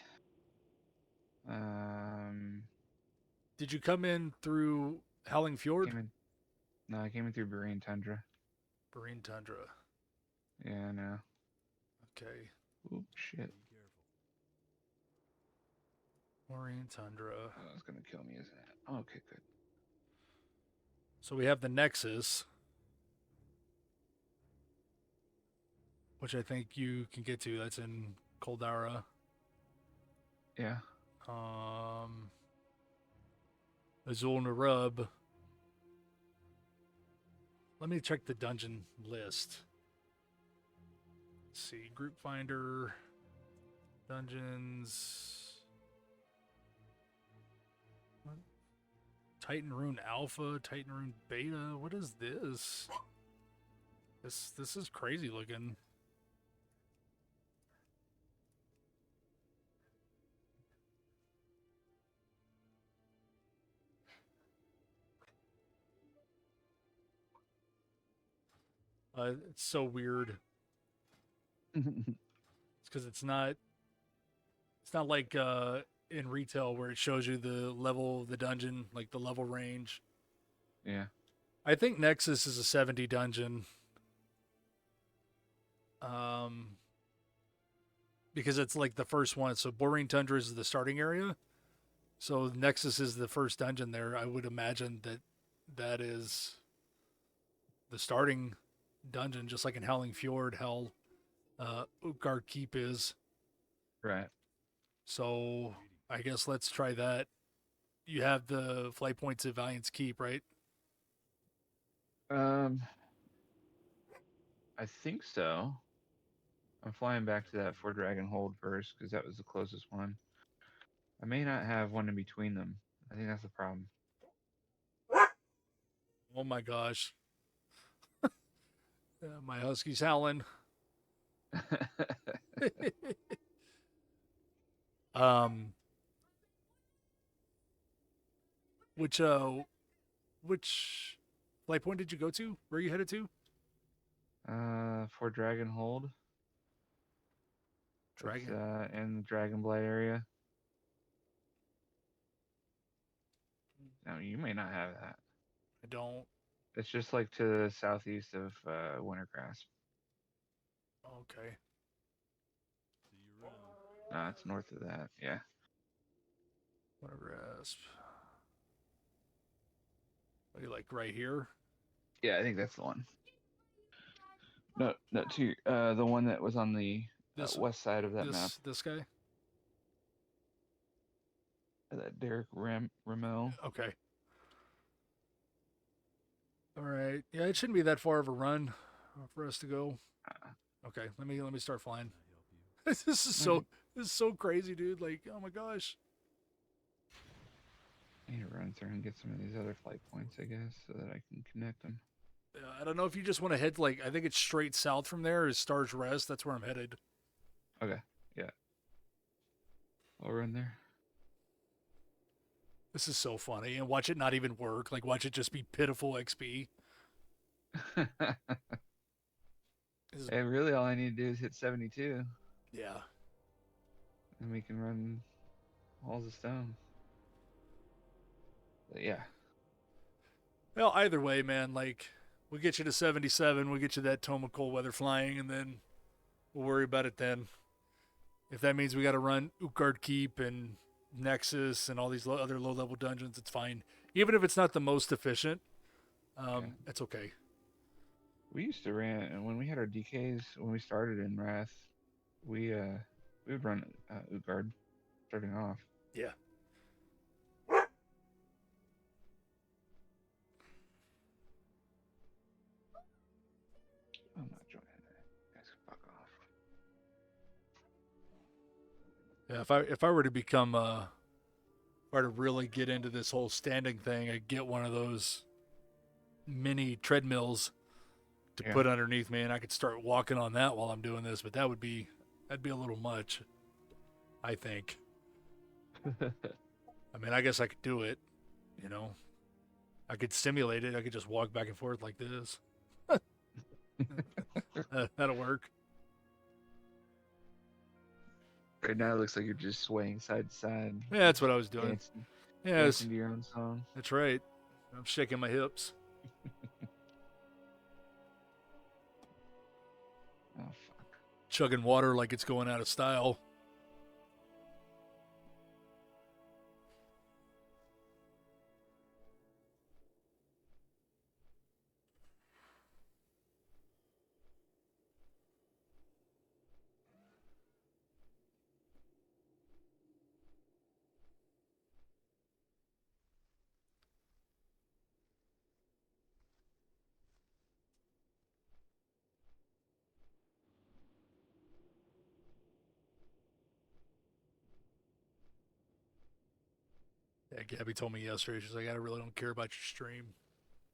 Did you come in through Howling Fjord? I came in through Barrene Tundra. Barrene Tundra. Yeah, I know. Okay. Oop, shit. Be careful. Barrene Tundra. Oh, it's gonna kill me, isn't it? Oh, okay, good. So we have the Nexus, which I think you can get to. That's in Koldara. Yeah. Azul Narub. Let me check the dungeon list. Let's see. Group Finder. Dungeons. What? Titan Rune Alpha. Titan Rune Beta. What is this? This is crazy looking. It's so weird. It's because it's not like in retail where it shows you the level of the dungeon, like the level range. Yeah. I think Nexus is a 70 dungeon. Because it's like the first one. So Barrene Tundra is the starting area. So Nexus is the first dungeon there. I would imagine that is the starting dungeon, just like in Howling Fjord, how Utgard Keep is. Right. So I guess let's try that. You have the flight points at Valiant's Keep, right? I think so. I'm flying back to that Fort Dragon Hold first because that was the closest one. I may not have one in between them. I think that's the problem. Oh my gosh. My husky's howling. Which flight point did you go to? Where are you headed to? Fort Dragon Hold. Dragon. It's, in the Dragon Blight area. No, you may not have that. I don't. It's just like to the southeast of Wintergrasp. Okay. See you around. No, it's north of that. Yeah. Wintergrasp. What are you like right here? Yeah, I think that's the one. No, to the one that was on the This west side of that map. This guy? That Derek Ramel. Okay. All right. Yeah, it shouldn't be that far of a run for us to go. Okay, let me start flying. Can I help you? This is so It's so crazy, dude. Like, oh my gosh. I need to run through and get some of these other flight points, I guess, so that I can connect them. I don't know if you just want to head like I think it's straight south from there is Stars Rest. That's where I'm headed. Okay, yeah. I'll run there. This is so funny, and watch it not even work. Like watch it just be pitiful XP. This is, Hey, really, all I need to do is hit 72, yeah. and we can run Walls of Stone. But yeah, Well, either way, man. Like we'll get you to 77. We'll get you that Toma cold weather flying, and then we'll worry about it then. If that means we got to run Utgard Keep and Nexus and all these other low level dungeons, it's fine. Even if it's not the most efficient, it's okay. we used to run, and when we had our DKs, when we started in Wrath, we would run Utgard starting off. Yeah. I'm not joining that. Guys, fuck off. Yeah, if I were to become if I were to really get into this whole standing thing, I'd get one of those mini treadmills to Yeah. put underneath me, and I could start walking on that while I'm doing this. But that'd be a little much, I think. I mean, I guess I could do it. You know, I could simulate it. I could just walk back and forth like this. That'll work. Right now, it looks like you're just swaying side to side. Yeah, that's what I was doing. Dancing, Yeah, dancing to your own song. that's right. I'm shaking my hips. Oh, fuck. Chugging water like it's going out of style. Yeah, Gabby told me yesterday. She's like, I really don't care about your stream.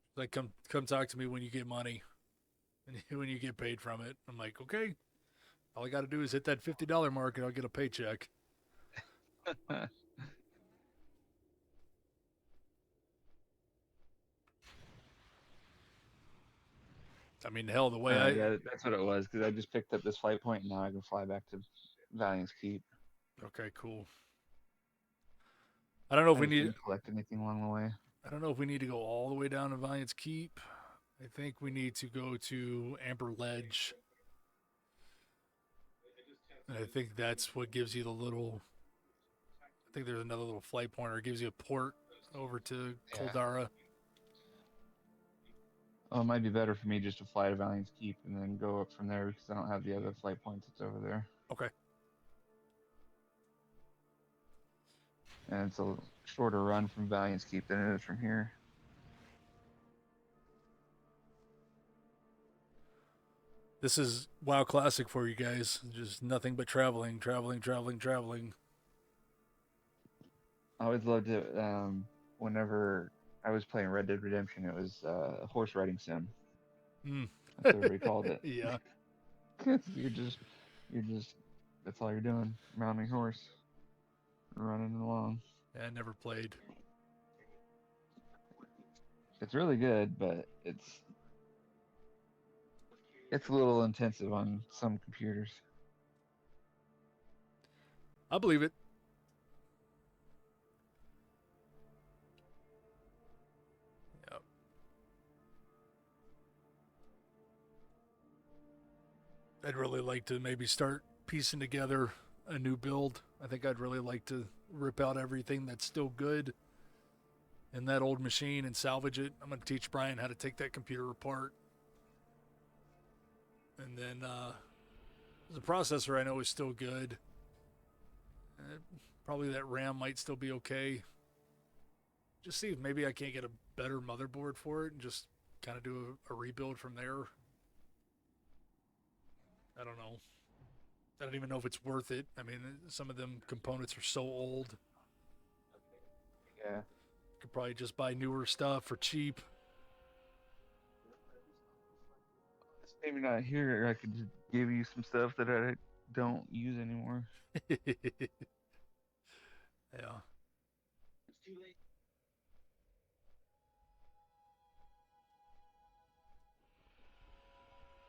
She's like, come talk to me when you get money, and when you get paid from it. I'm like, okay. All I got to do is hit that $50 mark, and I'll get a paycheck. I mean, hell, the way Yeah, that's what it was, because I just picked up this flight point, and now I can fly back to Valiant's Keep. Okay, cool. I don't know if I we just need. didn't collect anything along the way. I don't know if we need to go all the way down to Valiant's Keep. I think we need to go to Amber Ledge. And I think that's what gives you the little. I think there's another little flight pointer. It gives you a port over to Yeah. Koldara. Oh, it might be better for me just to fly to Valiant's Keep and then go up from there, because I don't have the other flight points that's over there. Okay. And it's a shorter run from Valiant's Keep than it is from here. This is WoW Classic for you guys. Just nothing but traveling, traveling, traveling, traveling. I always loved it. Whenever I was playing Red Dead Redemption, it was a horse riding sim. Mm. That's what everybody called it. Yeah. you're just, that's all you're doing, mounting horse, running along. Yeah, I never played. It's really good, but it's a little intensive on some computers. I believe it. Yep. I'd really like to maybe start piecing together a new build. I think I'd really like to rip out everything that's still good in that old machine and salvage it. I'm going to teach Brian how to take that computer apart. And then the processor I know is still good. Probably that RAM might still be okay. Just see if maybe I can't get a better motherboard for it and just kind of do a rebuild from there. I don't know. I don't even know if it's worth it. I mean, some of them components are so old. Yeah. Could probably just buy newer stuff for cheap. Maybe not here. I could just give you some stuff that I don't use anymore. Yeah.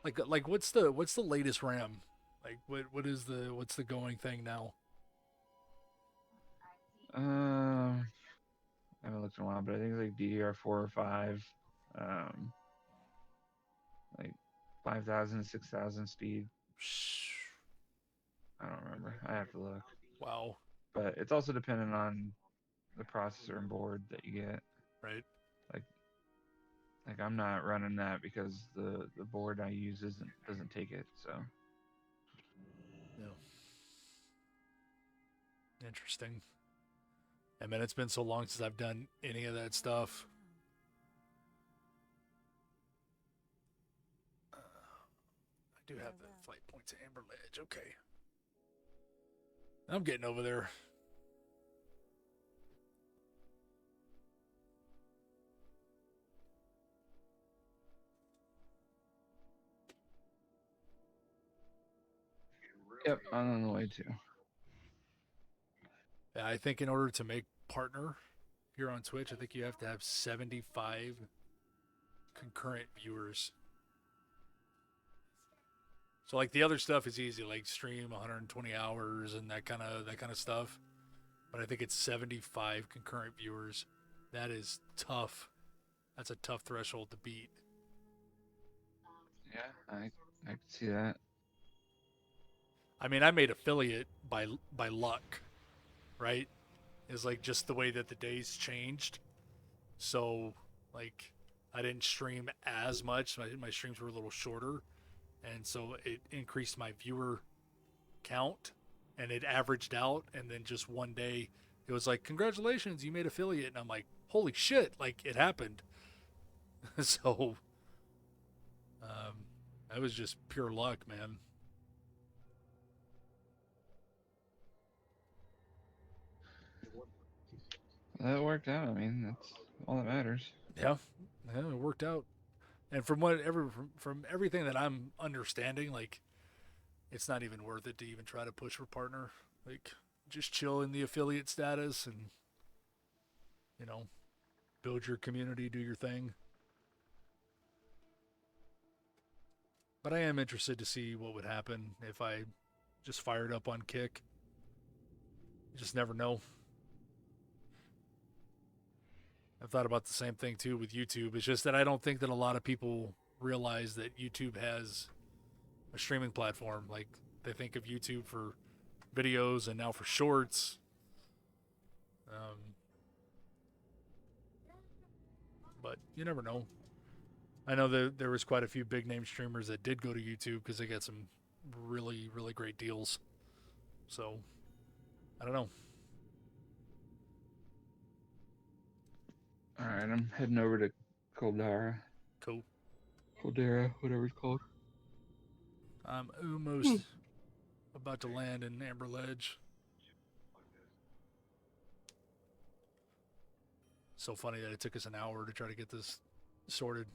Like what's the latest RAM? Like what's the going thing now? I haven't looked in a while, but I think it's like DDR4 or 5. Um, like 5,000, 6,000 speed. I don't remember. I have to look. Wow. But it's also dependent on the processor and board that you get. Right. Like I'm not running that because the board I use doesn't take it. So Yeah. Interesting. I mean, it's been so long since I've done any of that stuff. I do have the flight point to Amber Ledge. Okay. I'm getting over there. yep, I'm on the way too. Yeah, I think in order to make partner here on Twitch, I think you have to have 75 concurrent viewers. So like the other stuff is easy, like stream 120 hours and that kind of stuff. But I think it's 75 concurrent viewers. That is tough. That's a tough threshold to beat. Yeah, I can see that. I mean, I made affiliate by luck, right? It's like just the way that the days changed. So like I didn't stream as much. My streams were a little shorter, and so it increased my viewer count, and it averaged out. And then just one day, it was like, "Congratulations, you made affiliate," and I'm like, "Holy shit!" Like it happened. So, that was just pure luck, man. That worked out. I mean, that's all that matters. Yeah, yeah, it worked out. And from everything that I'm understanding, like it's not even worth it to even try to push for partner. Like just chill in the affiliate status and build your community, do your thing. But I am interested to see what would happen if I just fired up on Kick. You just never know. I've thought about the same thing too with YouTube. It's just that I don't think that a lot of people realize that YouTube has a streaming platform. Like they think of YouTube for videos and now for shorts. But you never know. I know that there was quite a few big name streamers that did go to YouTube because they got some really, really great deals. So, I don't know. All right, I'm heading over to Caldera. Cool. Caldera, whatever it's called. I'm almost about to land in Amber Ledge. So funny that it took us an hour to try to get this sorted.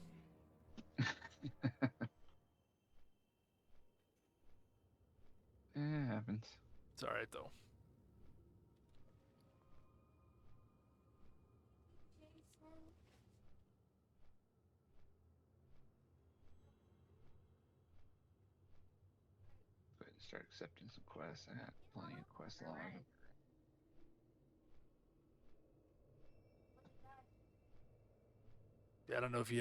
It happens. It's all right though. Go ahead and start accepting some quests. I got plenty of quests log. Yeah, I don't know if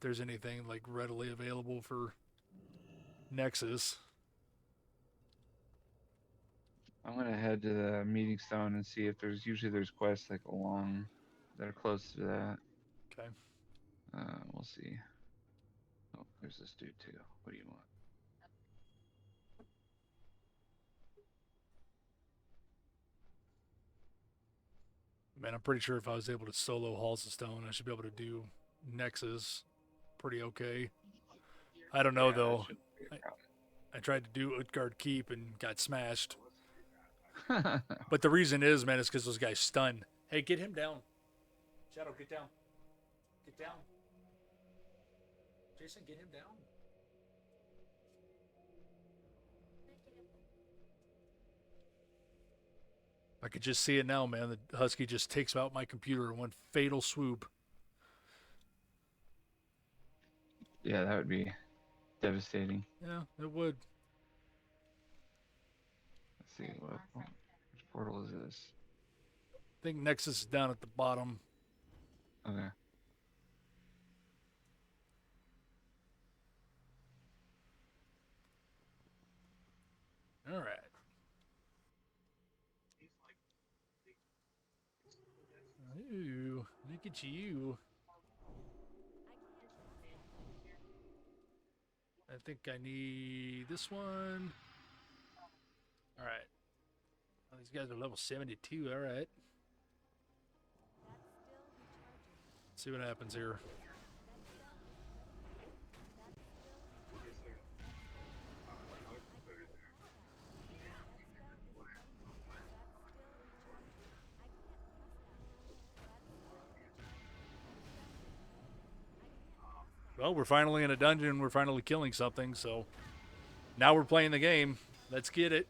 there's anything like readily available for Nexus. I'm gonna head to the meeting stone and see if there's quests like along that are close to that. Okay. We'll see. Oh, there's this dude too. What do you want? Man, I'm pretty sure if I was able to solo Halls of Stone, I should be able to do Nexus pretty okay. I don't know Yeah, that though. shouldn't be a problem. I tried to do Utgard Keep and got smashed. But the reason is, man, is because those guys stun. Hey, get him down. Shadow, get down. Get down. Jason, get him down. I could just see it now, man. The Husky just takes out my computer in one fatal swoop. Yeah, that would be devastating. Yeah, it would. Let's see which portal is this? I think Nexus is down at the bottom. Okay. All right. Ooh, look at you. I think I need this one. All right. Oh, these guys are level 72. All right. Let's see what happens here. Well, we're finally in a dungeon. We're finally killing something. So now we're playing the game. Let's get it.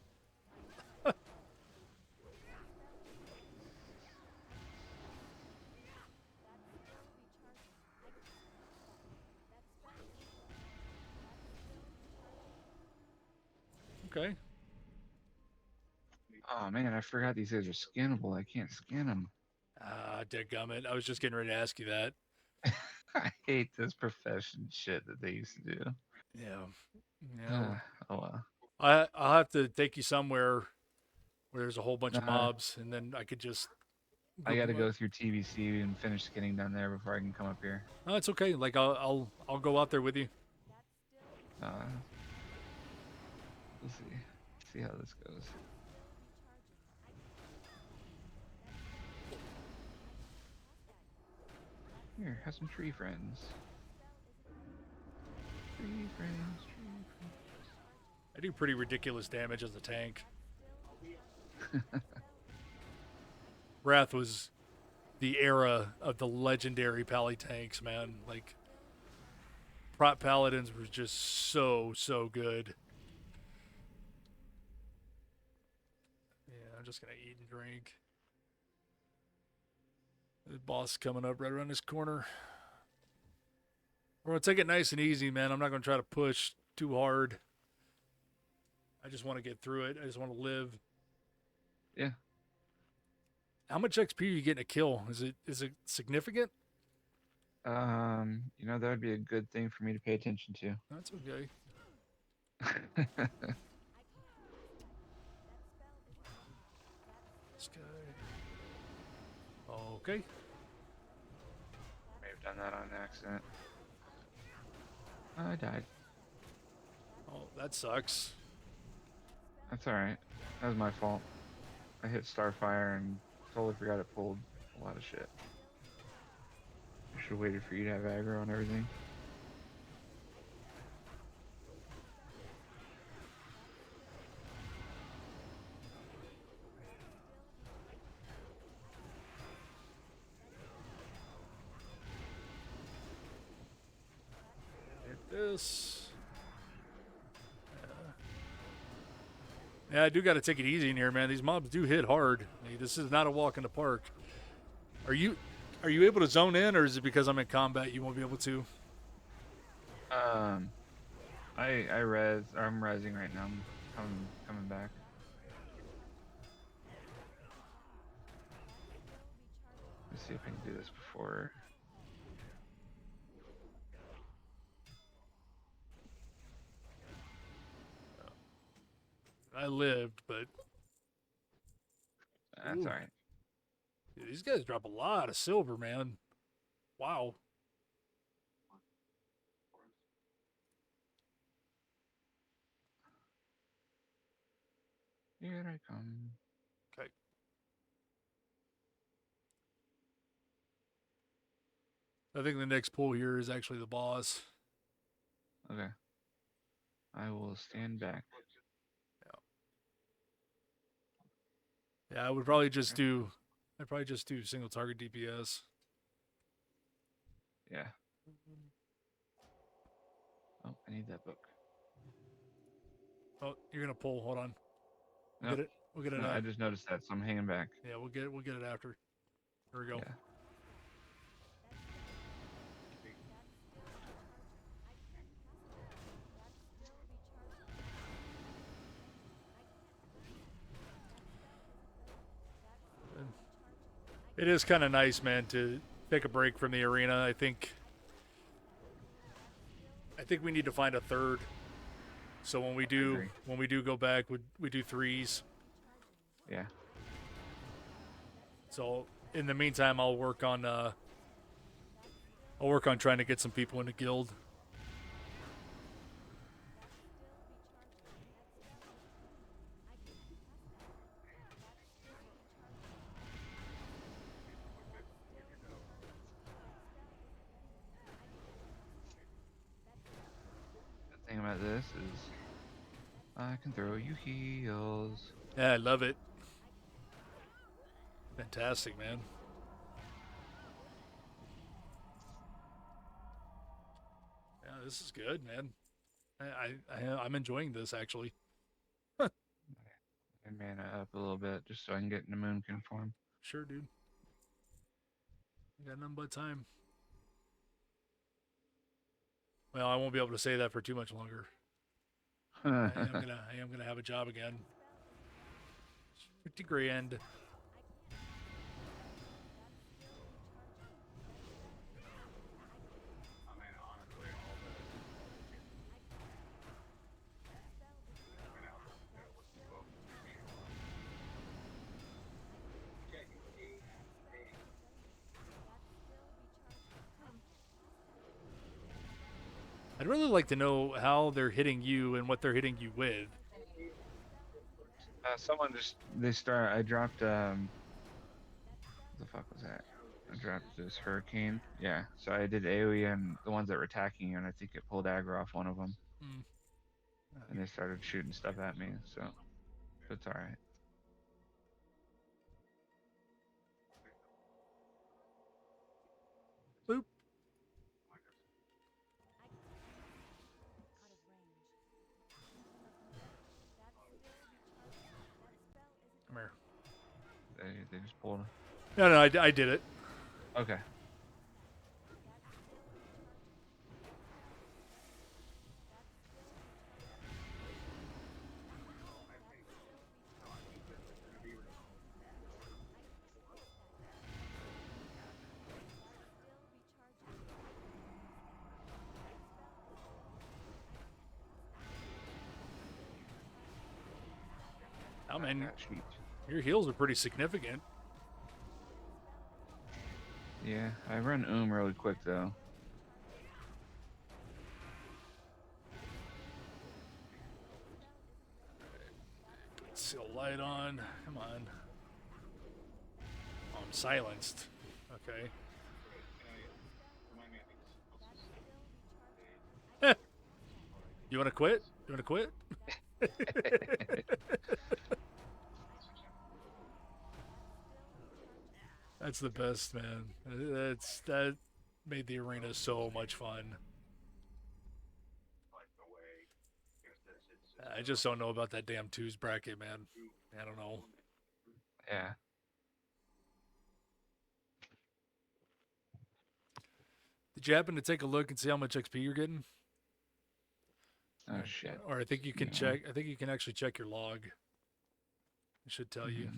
Okay. Oh man, I forgot these guys are skinnable. I can't skin them. Ah, dadgummit. I was just getting ready to ask you that. I hate this profession shit that they used to do. Yeah. Yeah. Oh well. I'll have to take you somewhere where there's a whole bunch of Nah. mobs, and then I could just. I got to them go up. through TBC and finish skinning down there before I can come up here. Oh, it's okay. Like I'll go out there with you. Uh, we'll see how this goes. Here, have some tree friends. Tree friends, tree friends. I do pretty ridiculous damage as a tank. Wrath was the era of the legendary pally tanks, man. Like prop paladins were just so good. Yeah, I'm just gonna eat and drink. The boss coming up right around this corner. We're gonna take it nice and easy, man. I'm not gonna try to push too hard. I just want to get through it. I just want to live. Yeah. How much XP are you getting a kill? Is it significant? You know, that would be a good thing for me to pay attention to. That's okay. This guy. Okay. May have done that on accident. I died. Oh, that sucks. That's alright. That was my fault. I hit Starfire and totally forgot it pulled a lot of shit. I should have waited for you to have aggro on everything. Hit this. Yeah, I do got to take it easy in here, man. These mobs do hit hard. Like, this is not a walk in the park. Are you able to zone in, or is it because I'm in combat you won't be able to? I'm rezzing right now. I'm coming back. Let's see if I can do this before. I lived, but That's Ooh. alright. dude, these guys drop a lot of silver, man. Wow. Here I come. Okay. I think the next pull here is actually the boss. Okay. I will stand back. Yeah, I would probably just do. I'd probably just do single target DPS. Yeah. Oh, I need that book. Oh, you're gonna pull. Hold on. We'll Nope. get it. We'll get it. No, I just noticed that, so I'm hanging back. Yeah, we'll get it. We'll get it after. Here we go. Yeah. It is kind of nice, man, to take a break from the arena. I think we need to find a third. So when we do go back, we do threes. Yeah. So in the meantime, I'll work on trying to get some people in the guild. The thing about this is I can throw you heals. Yeah, I love it. Fantastic, man. Yeah, this is good, man. I'm enjoying this actually. And mana up a little bit just so I can get into moon conform. Sure, dude. I got nothing but time. Well, I won't be able to say that for too much longer. I am gonna have a job again. 50 grand. I'd really like to know how they're hitting you and what they're hitting you with. Someone just I dropped what the fuck was that? I dropped this hurricane. Yeah. So I did AoE on the ones that were attacking you, and I think it pulled aggro off one of them. Hmm. And they started shooting stuff at me, so it's alright. Boop. Come here. They just pulled. No, I did it. Okay. Oh, man, That sheet. your heals are pretty significant. Yeah, I run really quick though. Seal light on. Come on. Oh, I'm silenced. Okay. You want to quit? You want to quit? That's the best, man. That made the arena so much fun. I just don't know about that damn twos bracket, man. I don't know. Yeah. Did you happen to take a look and see how much XP you're getting? Oh shit. Or I think you can No. check. I think you can actually check your log. It should tell you.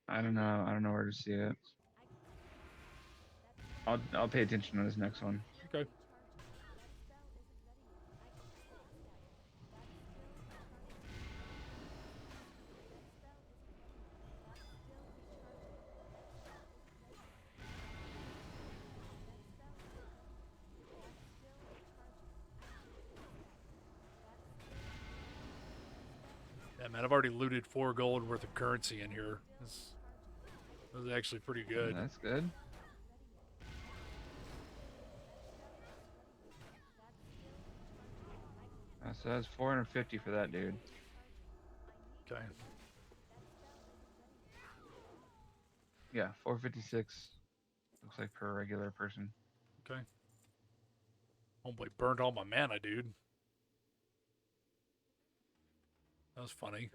I don't know. I don't know where to see it. I'll pay attention to this next one. Okay. Yeah, man, I've already looted 4 gold worth of currency in here. That was actually pretty good. That's good. So that's 450 for that dude. Okay. Yeah, 456. Looks like per regular person. Okay. Homeboy burned all my mana, dude. That was funny.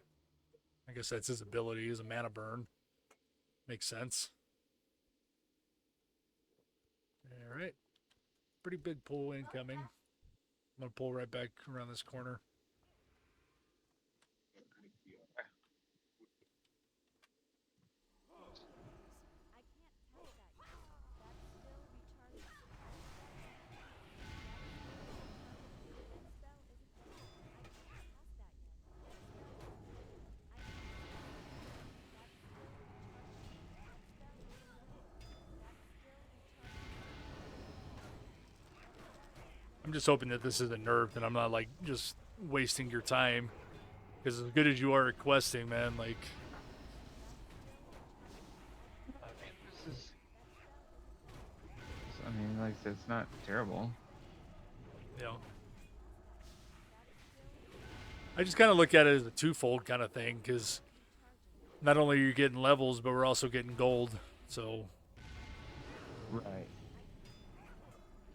I guess that's his ability, is a mana burn. Makes sense. All right. Pretty big pull incoming. I'm going to pull right back around this corner. I'm just hoping that this isn't nerfed and I'm not like just wasting your time. Because as good as you are at questing, man, like I mean, like, it's not terrible. you know, I just kind of look at it as a twofold kind of thing because not only are you getting levels, but we're also getting gold. So, Right.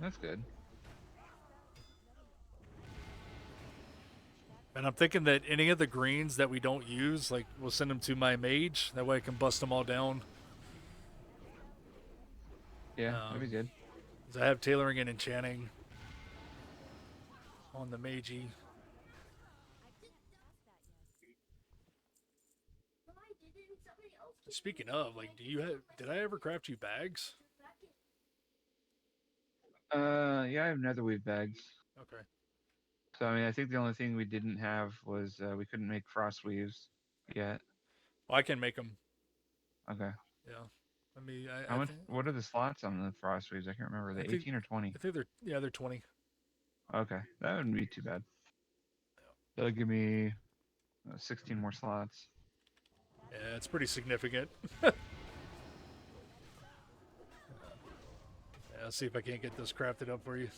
That's good. and I'm thinking that any of the greens that we don't use, like we'll send them to my mage. That way I can bust them all down. Yeah, that'd be good. 'Cause I have tailoring and enchanting on the magey. Speaking of, like, do you have? Did I ever craft you bags? Yeah, I have netherweave bags. Okay. So, I mean, I think the only thing we didn't have was we couldn't make frost weaves yet. Well, I can make them. Okay. Yeah. I mean, How I much? think, What are the slots on the frost weaves? I can't remember. Are I they think- 18 or 20? I think they're 20. Okay, that wouldn't be too bad. That'll give me 16 more slots. Yeah, it's pretty significant. Yeah, I'll see if I can't get this crafted up for you.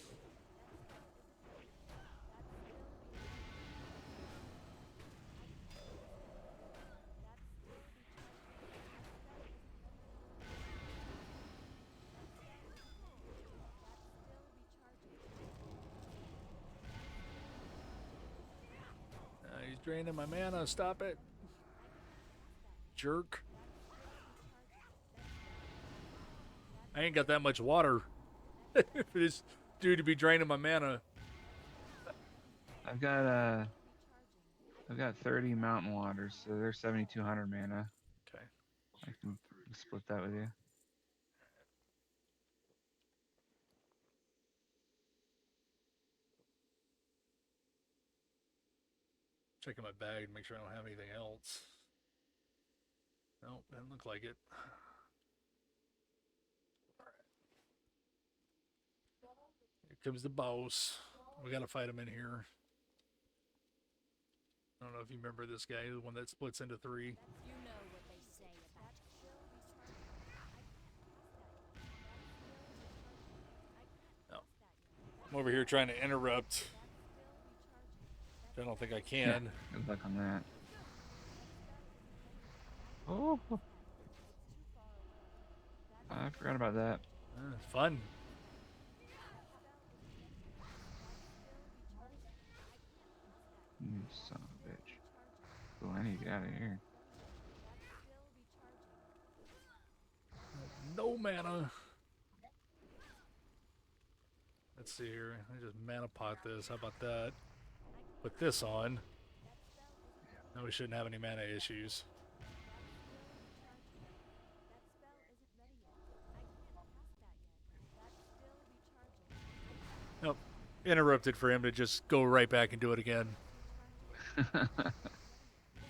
He's draining my mana. Stop it. Jerk. I ain't got that much water for this dude to be draining my mana. I've got 30 mountain waters, so they're 7,200 mana. Okay. I can split that with you. Checking my bag to make sure I don't have anything else. Nope, doesn't look like it. Here comes the boss. We gotta fight him in here. I don't know if you remember this guy, the one that splits into 3. You know what they say about I'm over here trying to interrupt. I don't think I can. Good luck on that. Oh, I forgot about that. Fun. You son of a bitch. Oh, I need to get out of here. No mana. Let's see here. I just mana pot this. How about that? Put this on. Now we shouldn't have any mana issues. Nope. Interrupted for him to just go right back and do it again.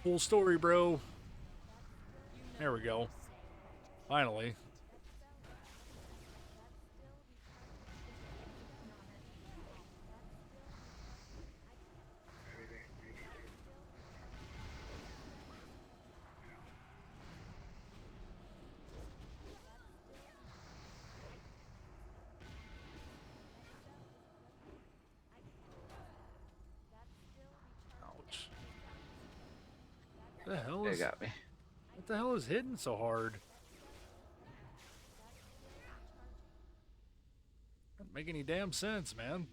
Full story, bro. There we go. Finally. The hell They is got me. what the hell is hitting so hard? Doesn't make any damn sense, man.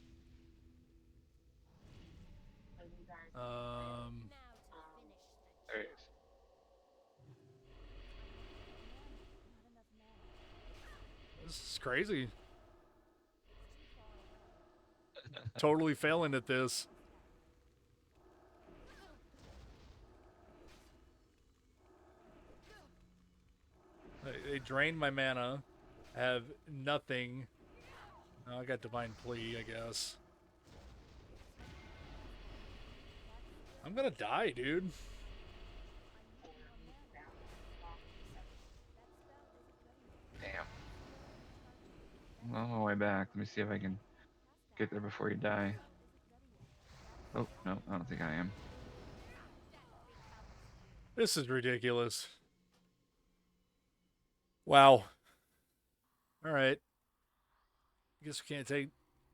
Now to finish the There he is. not enough mana. This is crazy. Totally failing at this. They drained my mana. I have nothing. Oh, I got Divine Plea, I guess. I'm gonna die, dude. Damn. I'm on my way back. Let me see if I can get there before you die. Oh, no, I don't think I am. This is ridiculous. Wow. All right. I guess we can't take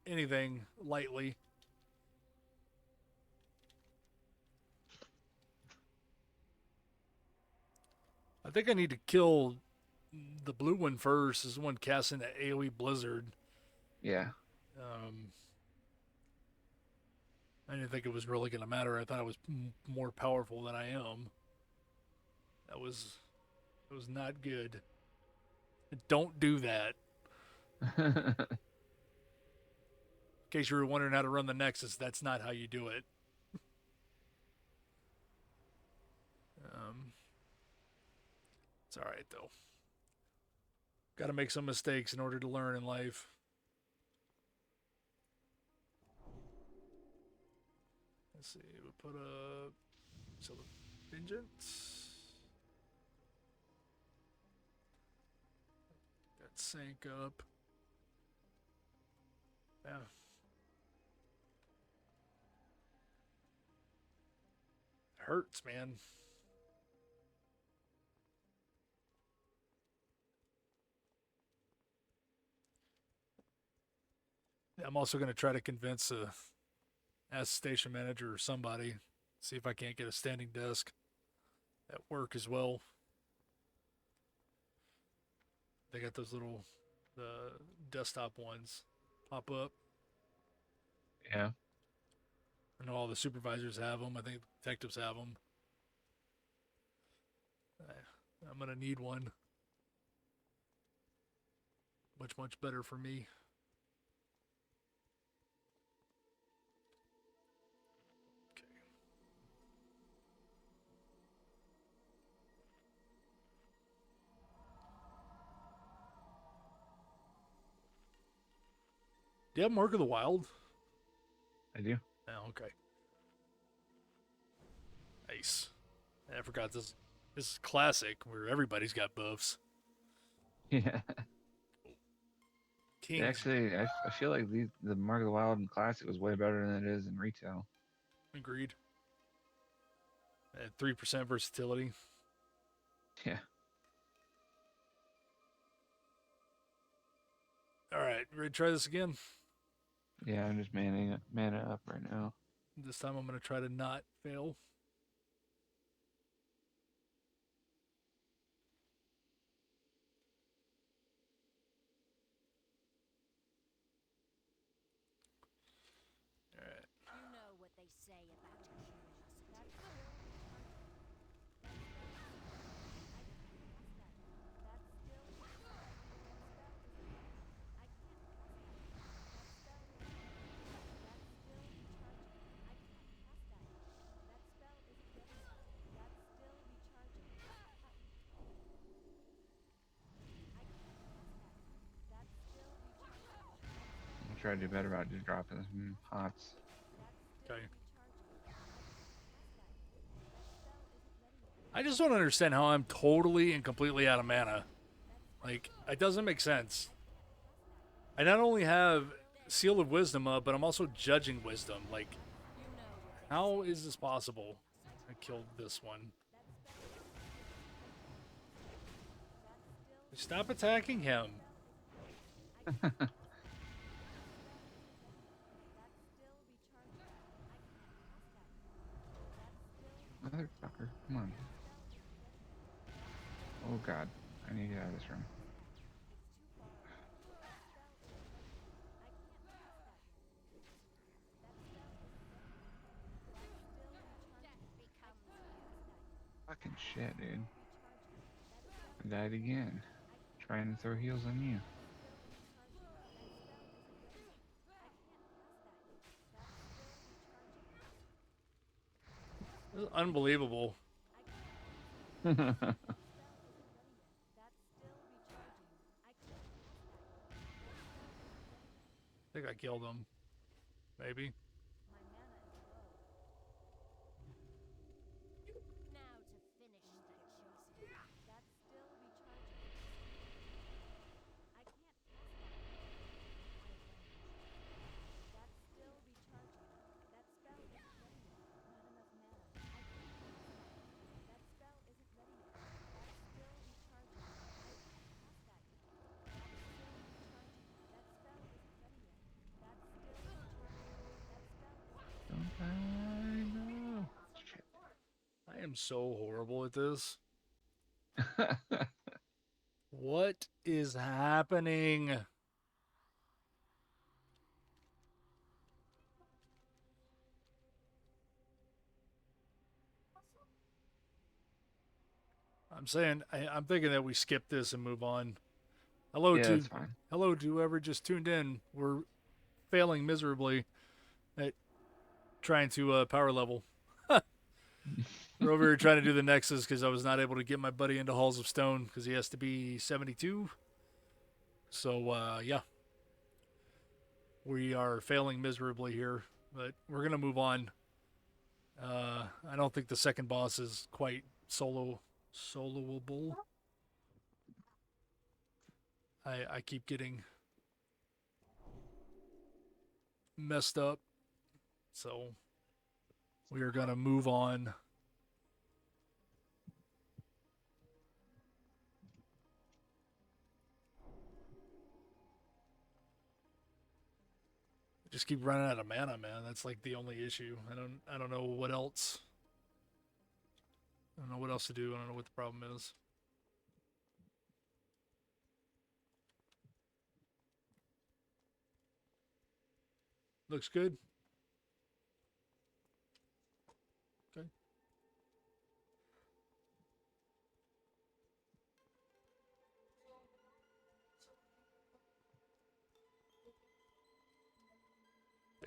anything lightly. I think I need to kill the blue one first. Is the one casting the AoE Blizzard. Yeah. I didn't think it was really going to matter. I thought I was more powerful than I am. That was not good. Don't do that. In case you were wondering how to run the Nexus, that's not how you do it. It's all right though. Got to make some mistakes in order to learn in life. Let's see. We'll put a Seal of Vengeance. That sank up. Yeah. Hurts, man. I'm also going to try to convince as station manager or somebody, see if I can't get a standing desk at work as well. They got those little desktop ones pop up. Yeah. I know all the supervisors have them. I think detectives have them. I'm going to need one. Much, much better for me. Do you have Mark of the Wild? I do. Oh, okay. Nice. I forgot this. This is classic, where everybody's got buffs. Yeah. Kings. Actually, I feel like the Mark of the Wild in Classic was way better than it is in retail. Agreed. At 3% versatility. Yeah. All right, ready to try this again? Yeah, I'm just mana up right now. This time I'm going to try to not fail. All right. You know what they say about curiosity. I'll try to do better about just dropping some pots. Okay. I just don't understand how I'm totally and completely out of mana. Like, it doesn't make sense. I not only have Seal of Wisdom up, but I'm also Judging Wisdom. Like, how is this possible? I killed this one. Stop attacking him. Motherfucker, come on. Oh god, I need to get out of this room. Fucking shit, dude. I died again. Trying to throw heals on you. This is unbelievable. I think I killed him. Maybe. Now to finish that Joseph. That's still recharging. I can't pass that. That's still recharging. That spell isn't ready yet. Not enough mana. I can't pass that. That spell isn't ready yet. That's still recharging. I can't pass that yet. That's still recharging. That spell isn't ready yet. That's still recharging. That spell isn't. Don't die, no. Shit. I am so horrible at this. What is happening? I'm thinking that we skip this and move on. Hello Yeah, to it's fine. hello to whoever just tuned in. We're failing miserably at trying to power level. We're over here trying to do the Nexus because I was not able to get my buddy into Halls of Stone because he has to be 72. So, yeah. We are failing miserably here, but we're going to move on. I don't think the second boss is quite soloable. I keep getting messed up. So, we are going to move on. Just keep running out of mana, man. That's like the only issue. I don't know what else. I don't know what else to do. I don't know what the problem is. Looks good. Okay.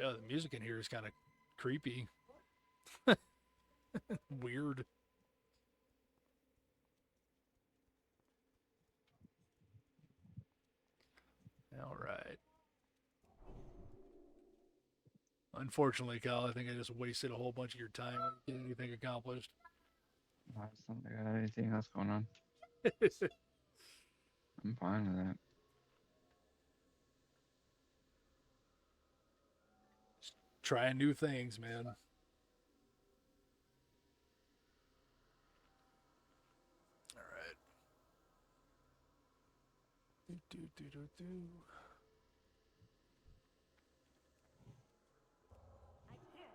Yeah, the music in here is kind of creepy. Weird. All right. Unfortunately, Kyle, I think I just wasted a whole bunch of your time. I didn't get anything accomplished. I just don't think I have anything else going on. I'm fine with that. Trying new things, man. All right. Do. I can't pass that yet.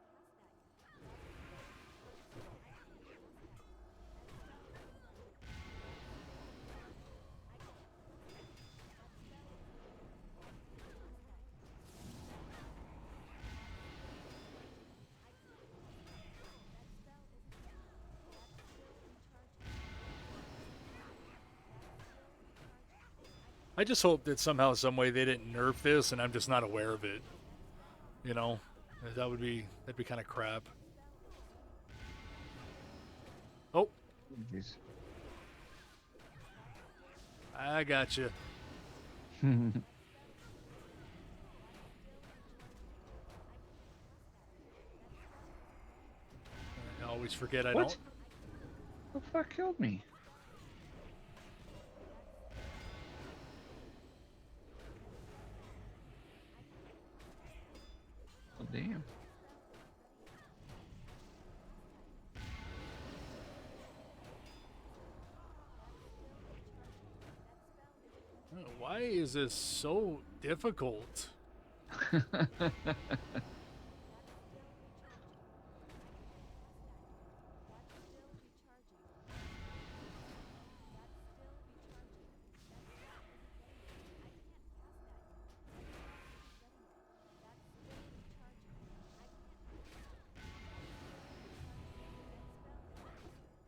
I just hope that somehow, some way, they didn't nerf this, and I'm just not aware of it. You know, that'd be kind of crap. Oh, Jeez. I got you. I always forget I What? don't. The fuck killed me? Oh, damn. Why is this so difficult?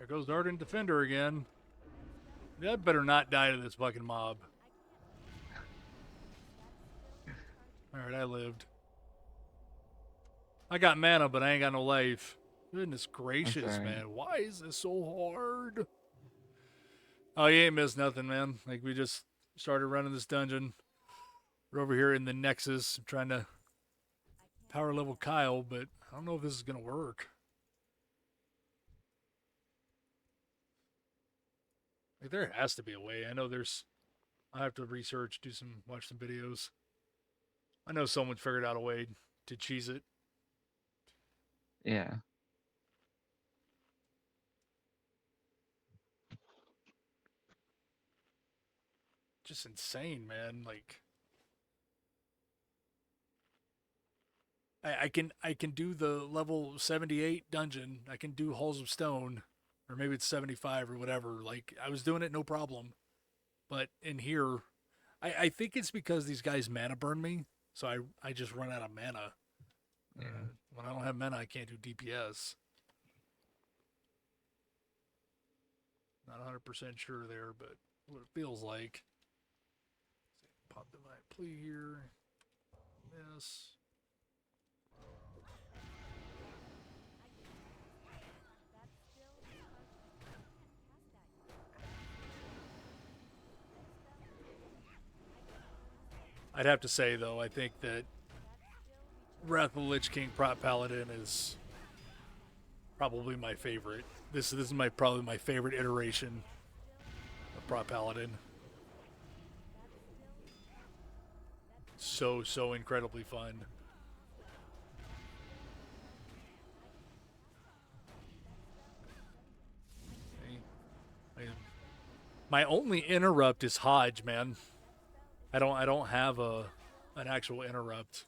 goes the Hardened Defender again. That better not die to this fucking mob. Alright, I lived. I got mana, but I ain't got no life. Goodness gracious, sorry. man. Why is this so hard? Oh, you ain't missed nothing, man. Like, we just started running this dungeon. We're over here in the Nexus, trying to power level Kyle, but I don't know if this is going to work. Like, there has to be a way. I know there's... I have to research, watch some videos. I know someone figured out a way to cheese it. Yeah. Just insane, man. Like, I can do the level 78 dungeon. I can do Halls of Stone, or maybe it's 75 or whatever. Like, I was doing it no problem. But in here, I think it's because these guys mana burn me, so I just run out of mana. Yeah. When I don't have mana, I can't do DPS. Not 100% sure there, but what it feels like. Pop Divine Plea here. Yes. I'd have to say, though, I think that Wrath of the Lich King Prot Paladin is probably my favorite. This is probably my favorite iteration of Prot Paladin. So incredibly fun. My only interrupt is Hodge, man. I don't have an actual interrupt.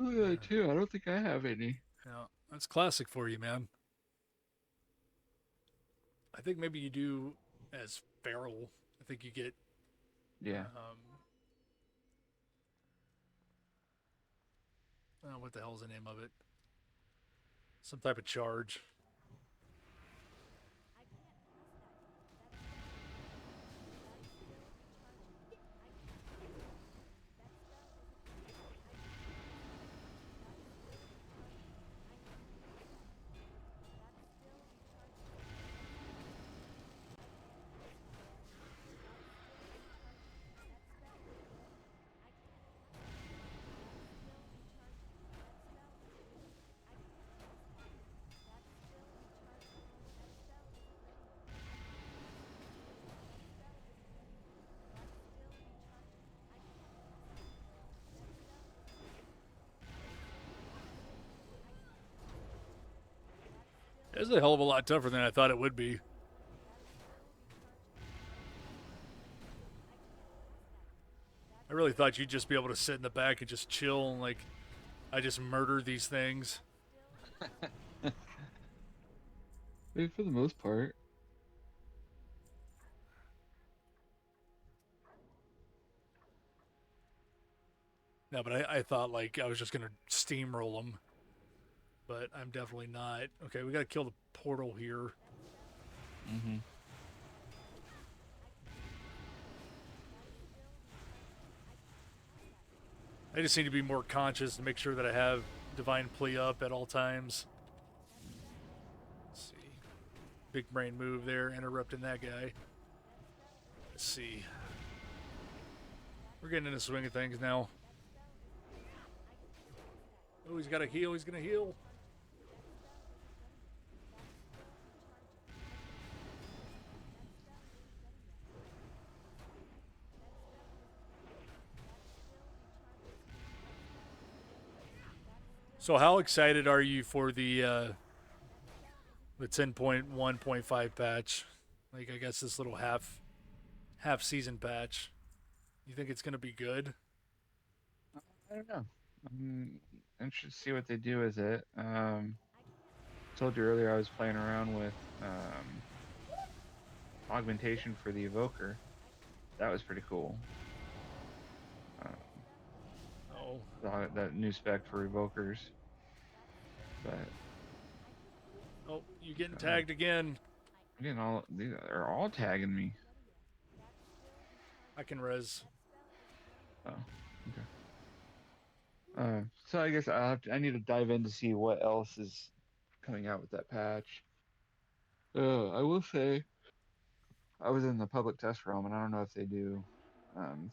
Oh, yeah, too. I don't think I have any. Yeah, that's classic for you, man. I think maybe you do as Feral. I think you get Yeah. what the hell's the name of it? Some type of charge. It's a hell of a lot tougher than I thought it would be. I really thought you'd just be able to sit in the back and just chill and, like, I just murder these things. I mean, for the most part. No, but I thought, like, I was just going to steamroll them. But I'm definitely not. Okay, we got to kill the portal here. Mm-hmm. I just need to be more conscious and make sure that I have Divine Plea up at all times. Let's see. Big brain move there, interrupting that guy. Let's see. We're getting in the swing of things now. Oh, he's got to heal. He's going to heal. So how excited are you for the 10.1.5 patch? Like, I guess this little half season patch. You think it's going to be good? I don't know. I'm interested to see what they do with it. Told you earlier I was playing around with augmentation for the evoker. That was pretty cool. Oh, That new spec for evokers. But Oh, you getting tagged again. I'm getting all they're all tagging me. I can res. Oh, okay. So I guess I need to dive in to see what else is coming out with that patch. I will say I was in the public test realm, and I don't know if they do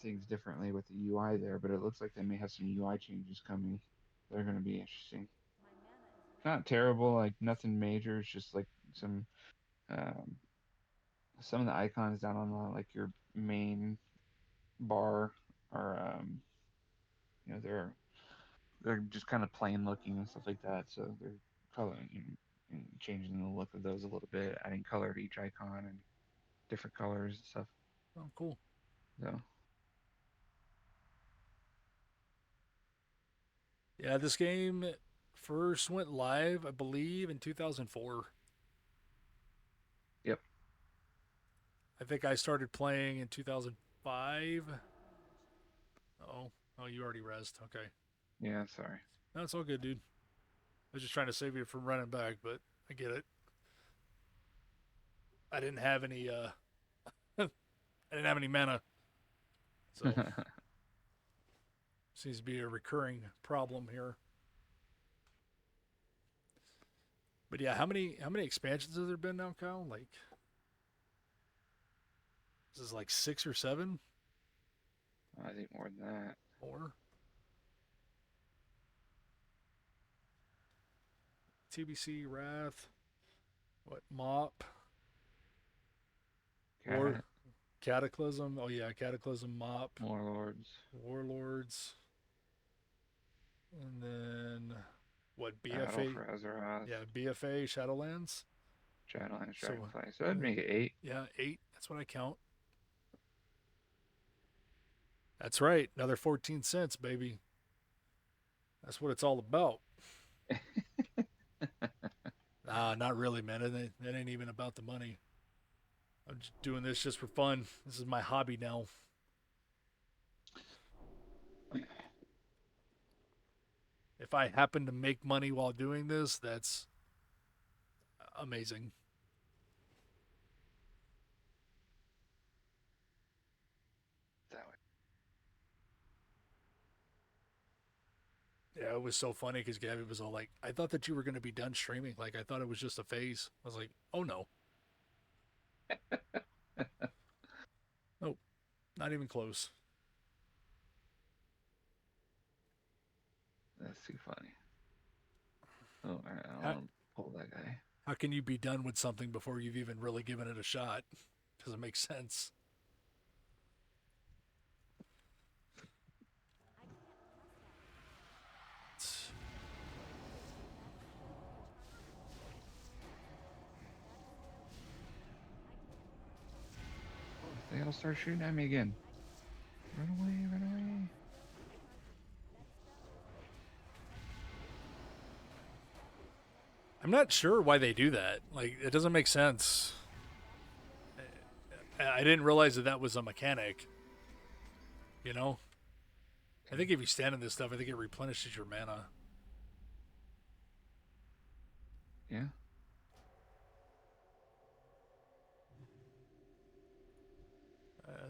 things differently with the UI there, but it looks like they may have some UI changes coming. They're going to be interesting. Not terrible, like nothing major. It's just like um, some of the icons down on the like your main bar are they're just kind of plain looking and stuff like that. So they're coloring and changing the look of those a little bit, adding color to each icon and different colors and stuff. Oh, cool. So Yeah, this game first went live, I believe, in 2004. yep. I think I started playing in 2005. Oh, you already resed. Okay. Yeah, sorry. No, it's all good, dude. I was just trying to save you from running back, but I get it. I didn't have any I didn't have any mana. So seems to be a recurring problem here. But yeah, how many expansions have there been now, Kyle? Like this is like 6 or 7 I think more than that. more. TBC Wrath, what Mop, War, Cat, Cataclysm. Oh yeah, Cataclysm, Mop, Warlords, Warlords, and then what Battle BFA? for Azeroth, Yeah, BFA Shadowlands. Shadowlands, So, Dragonfly. So that'd make it 8. Yeah, 8. That's what I count. That's right. Another 14 cents, baby. That's what it's all about. Nah, not really, man. It ain't even about the money. I'm just doing this just for fun. This is my hobby now. If I happen to make money while doing this, that's amazing. That way. Yeah, it was so funny because Gabby was all like, I thought that you were going to be done streaming. Like, I thought it was just a phase. I was like, oh no. Nope, not even close. That's too funny. Oh, I don't How, want to pull that guy. how can you be done with something before you've even really given it a shot? Doesn't make sense. It's- They all start shooting at me again. Run away, run away. I'm not sure why they do that. Like, it doesn't make sense. I didn't realize that that was a mechanic. You know? I think if you stand in this stuff, I think it replenishes your mana. Yeah.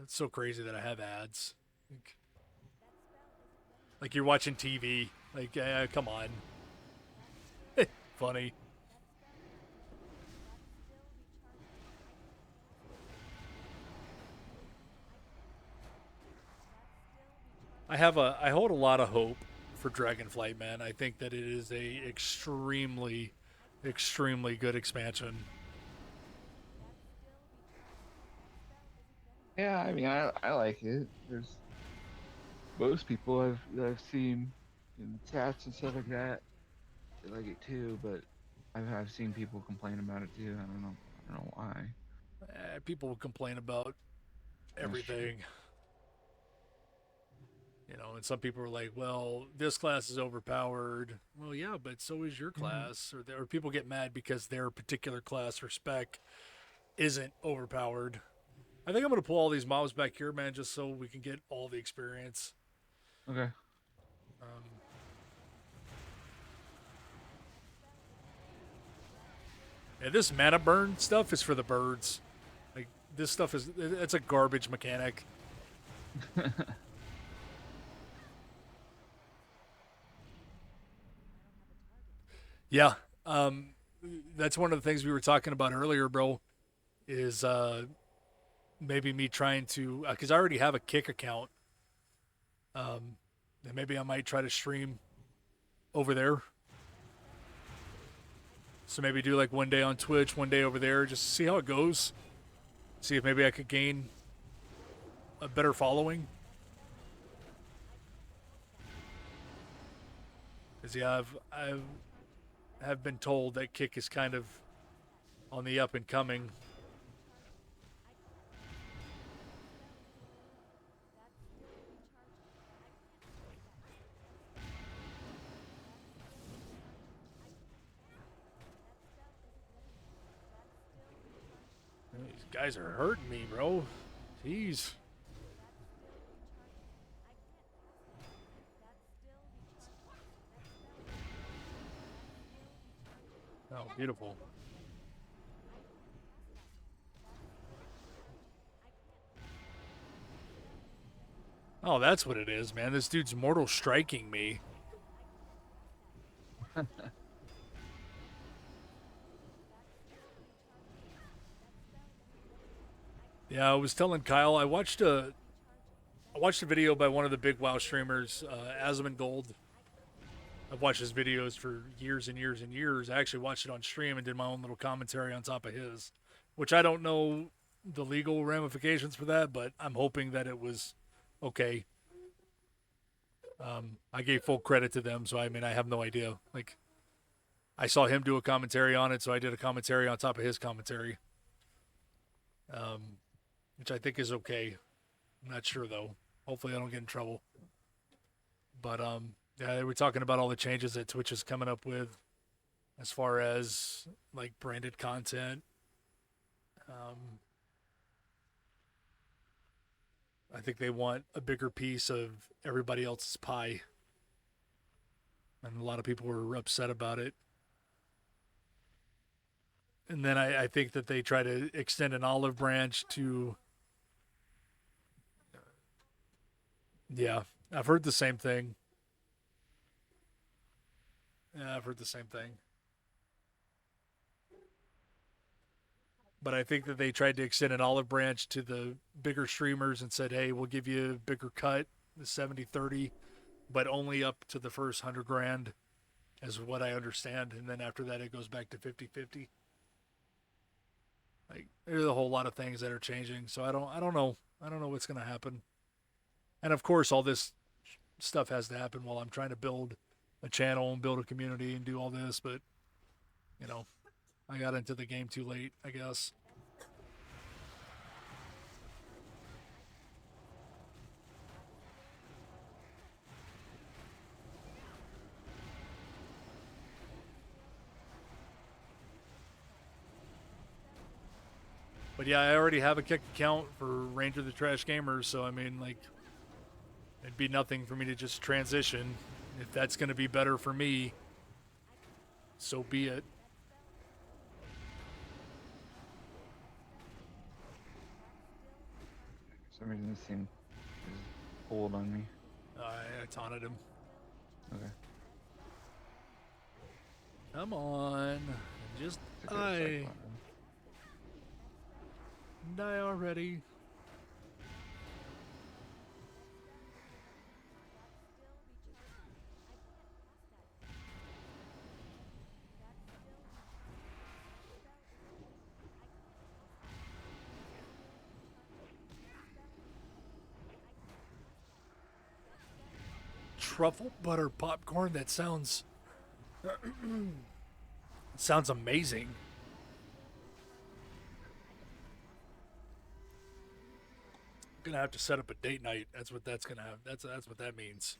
It's so crazy that I have ads. Like you're watching TV. Like, come on. Funny. I hold a lot of hope for Dragonflight, man. I think that it is a extremely, extremely good expansion. Yeah, I mean, I like it. There's most people I've seen in the chats and stuff like that. They like it too, but I've seen people complain about it too. I don't know why. People complain about That's true. everything. You know, and some people are like, well, this class is overpowered. Well, yeah, but so is your class. Or people get mad because their particular class or spec isn't overpowered. I think I'm going to pull all these mobs back here, man, just so we can get all the experience. Okay. Yeah, this mana burn stuff is for the birds. Like this stuff is it's a garbage mechanic. Yeah. Um that's one of the things we were talking about earlier, bro, is maybe me trying to cuz I already have a Kick account. And maybe I might try to stream over there. So maybe do like one day on Twitch, one day over there, just see how it goes. See if maybe I could gain a better following. Because yeah, I've have been told that Kick is kind of on the up and coming. These guys are hurting me, bro. Jeez. Oh, beautiful. Oh, that's what it is, man. This dude's mortal striking me. Yeah, I was telling Kyle, I watched a video by one of the big WoW streamers, Gold. I've watched his videos for years and years and years. I actually watched it on stream and did my own little commentary on top of his, which I don't know the legal ramifications for that, but I'm hoping that it was okay. I gave full credit to them, so I mean, I have no idea. Like, I saw him do a commentary on it, so I did a commentary on top of his commentary, which I think is okay. I'm not sure though. Hopefully, I don't get in trouble. But yeah, they were talking about all the changes that Twitch is coming up with, as far as like branded content. I think they want a bigger piece of everybody else's pie, and a lot of people were upset about it. And then I think that they try to extend an olive branch to. Yeah, I've heard the same thing. Yeah, I've heard the same thing. But I think that they tried to extend an olive branch to the bigger streamers and said, hey, we'll give you a bigger cut, the 70-30, but only up to the first 100 grand, is what I understand. And then after that, it goes back to 50-50. Like, there's a whole lot of things that are changing. So I don't know. I don't know what's going to happen. And of course, all this stuff has to happen while I'm trying to build a channel and build a community and do all this. But, you know, I got into the game too late, I guess. But yeah, I already have a Kick account for Ranger the Trash Gamer, so I mean, like, it'd be nothing for me to just transition. If that's going to be better for me, so be it. For some reason, this thing is pulled on me. I taunted him. Okay. Come on. Just It's a good cyclone. die already. Truffle butter popcorn, that sounds sounds amazing. I'm gonna have to set up a date night. That's what that's gonna have. That's what that means.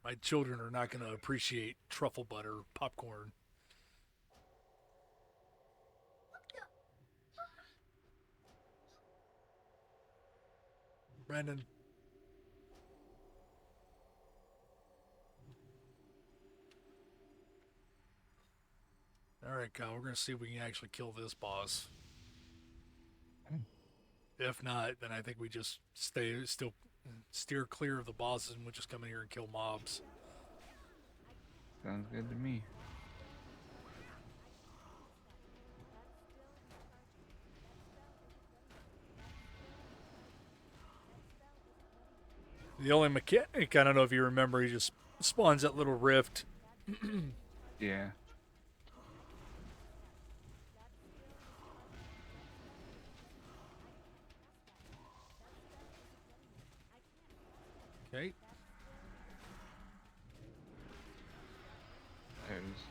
My children are not gonna appreciate truffle butter popcorn. Brandon. All right, Kyle, we're gonna see if we can actually kill this boss. Hmm. If not, then I think we just still steer clear of the bosses and we just come in here and kill mobs. Sounds good to me. The only mechanic, I don't know if you remember, he just spawns that little rift. Yeah. Okay. There it is.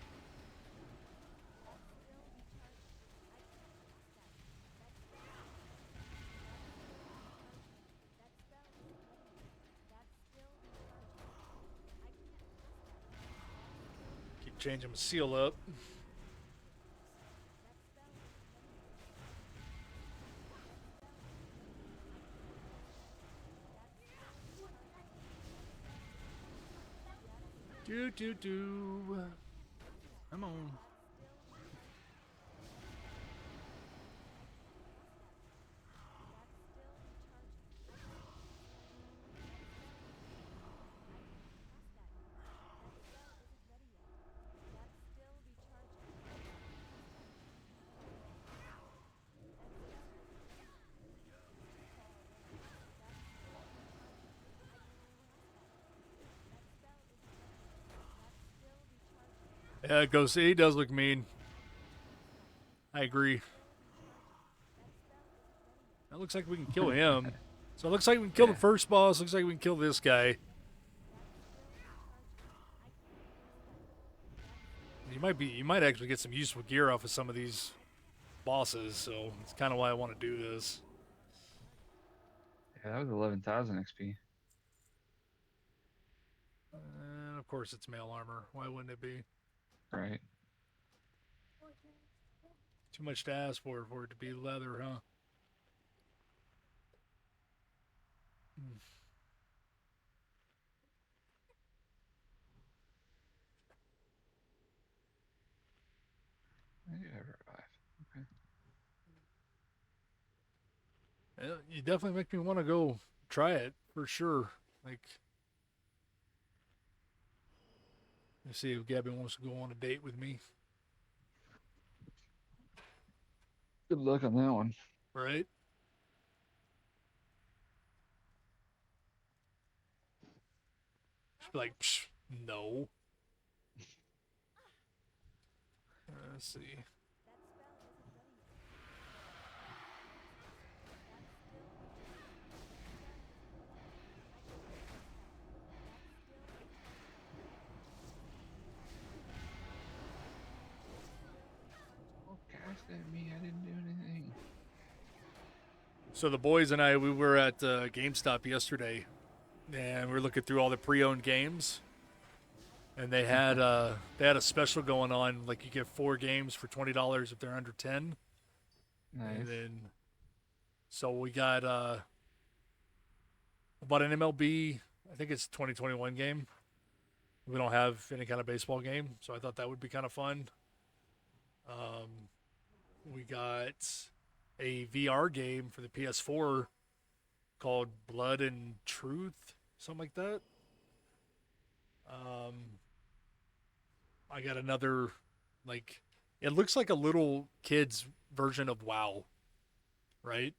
Keep changing my seal up. Do. Come on. Yeah, it goes. He does look mean. I agree. That looks like we can kill him. So it looks like we can kill the Yeah. first boss. Looks like we can kill this guy. You might actually get some useful gear off of some of these bosses. So it's kind of why I want to do this. Yeah, that was 11,000 XP. And of course, it's mail armor. Why wouldn't it be? Right. Too much to ask for it to be leather, huh? I do have revive. Okay. Yeah, you definitely make me want to go try it for sure. Like, let's see if Gabby wants to go on a date with me, Good luck on that one. right? She'd be like, Psh, no. Let's see. Oh, cast at me. I didn't do anything. So the boys and I, we were at GameStop yesterday, and we were looking through all the pre-owned games, and they had a special going on. Like you get 4 games for $20 if they're under 10. Nice. And then, so we got about an MLB. I think it's 2021 game. We don't have any kind of baseball game, so I thought that would be kind of fun. We got a VR game for the PS4 called Blood and Truth, something like that. I got another, like, it looks like a little kid's version of WoW, right?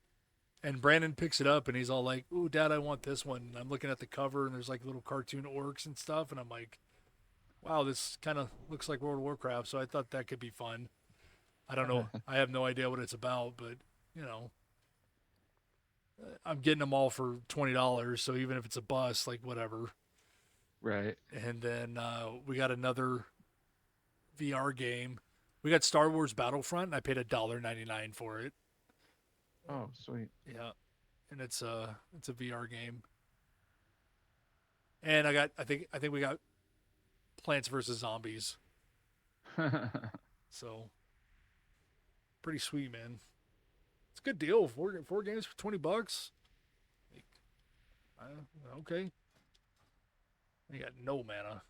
And Brandon picks it up and he's all like, "Ooh, Dad, I want this one." And I'm looking at the cover and there's like little cartoon orcs and stuff, and I'm like, "Wow, this kind of looks like World of Warcraft." So I thought that could be fun. I don't know. I have no idea what it's about, but you know, I'm getting them all for $20. So even if it's a bust, like whatever. Right. And then we got another VR game. We got Star Wars Battlefront, and I paid $1.99 for it. Oh, sweet. Yeah, and it's a VR game. And I think we got Plants vs Zombies. So pretty sweet, man. It's a good deal. Four games for $20. Like, okay. You got no mana.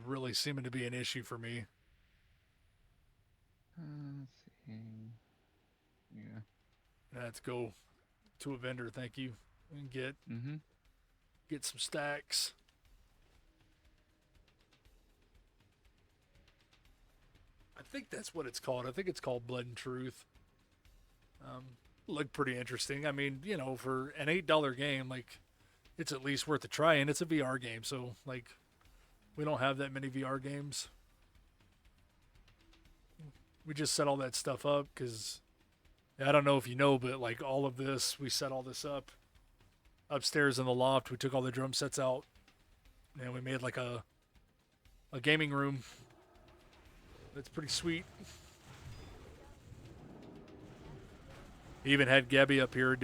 really seeming to be an issue for me. Let's see. Yeah. I have to go to a vendor, thank you, and Mm-hmm. get some stacks. I think that's what it's called. I think it's called Blood and Truth. Looked pretty interesting. I mean, you know, for an $8 game, like, it's at least worth a try, and it's a VR game, so, like, we don't have that many VR games. We just set all that stuff up because I don't know if you know, but, like, all of this, we set all this up upstairs in the loft. We took all the drum sets out, and we made, like, a gaming room. That's pretty sweet. Even had Gabby up here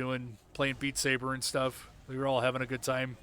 playing Beat Saber and stuff. We were all having a good time.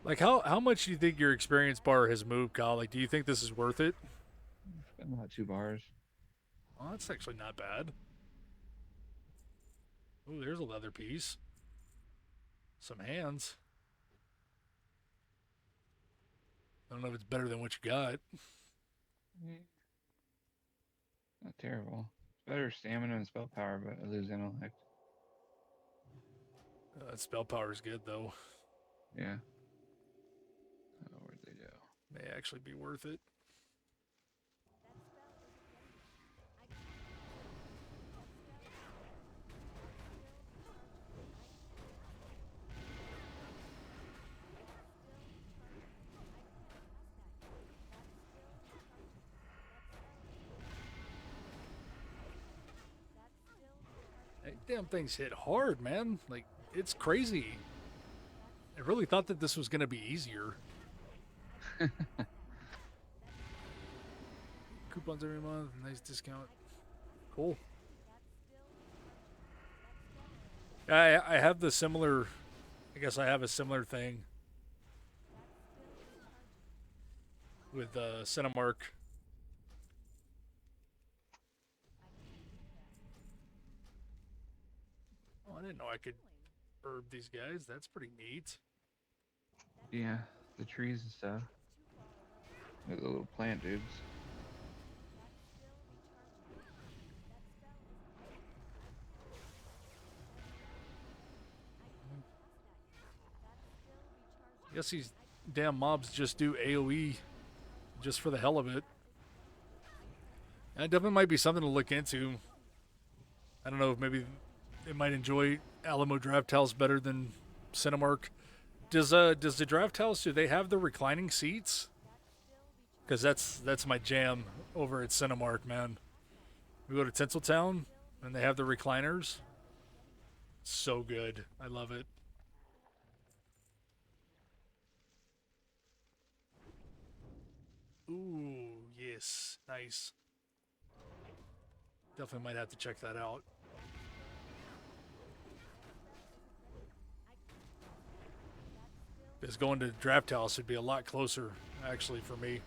Like, how much do you think your experience bar has moved, Kyle? Like, do you think this is worth it? Spent about 2 bars. Oh, that's actually not bad. Oh, there's a leather piece. Some hands. I don't know if it's better than what you got. Not terrible. Better stamina and spell power, but I lose intellect. Spell power is good, though. Yeah. Oh, where'd they go? May actually be worth it. That damn things hit hard, man. Like, it's crazy. I really thought that this was going to be easier. Coupons every month, nice discount. Cool. I have the similar. I guess I have a similar thing with Cinemark. Oh, I didn't know I could herb these guys. That's pretty neat. Yeah, the trees and stuff. They're the little plant dudes. I guess these damn mobs just do AoE just for the hell of it. That definitely might be something to look into. I don't know if maybe they might enjoy Alamo Draft House better than Cinemark. Does the Draft House, do they have the reclining seats? Because that's my jam over at Cinemark, man. We go to Tinseltown and they have the recliners. So good. I love it. Ooh, yes. Nice. Definitely might have to check that out. Because going to Draft House would be a lot closer, actually, for me.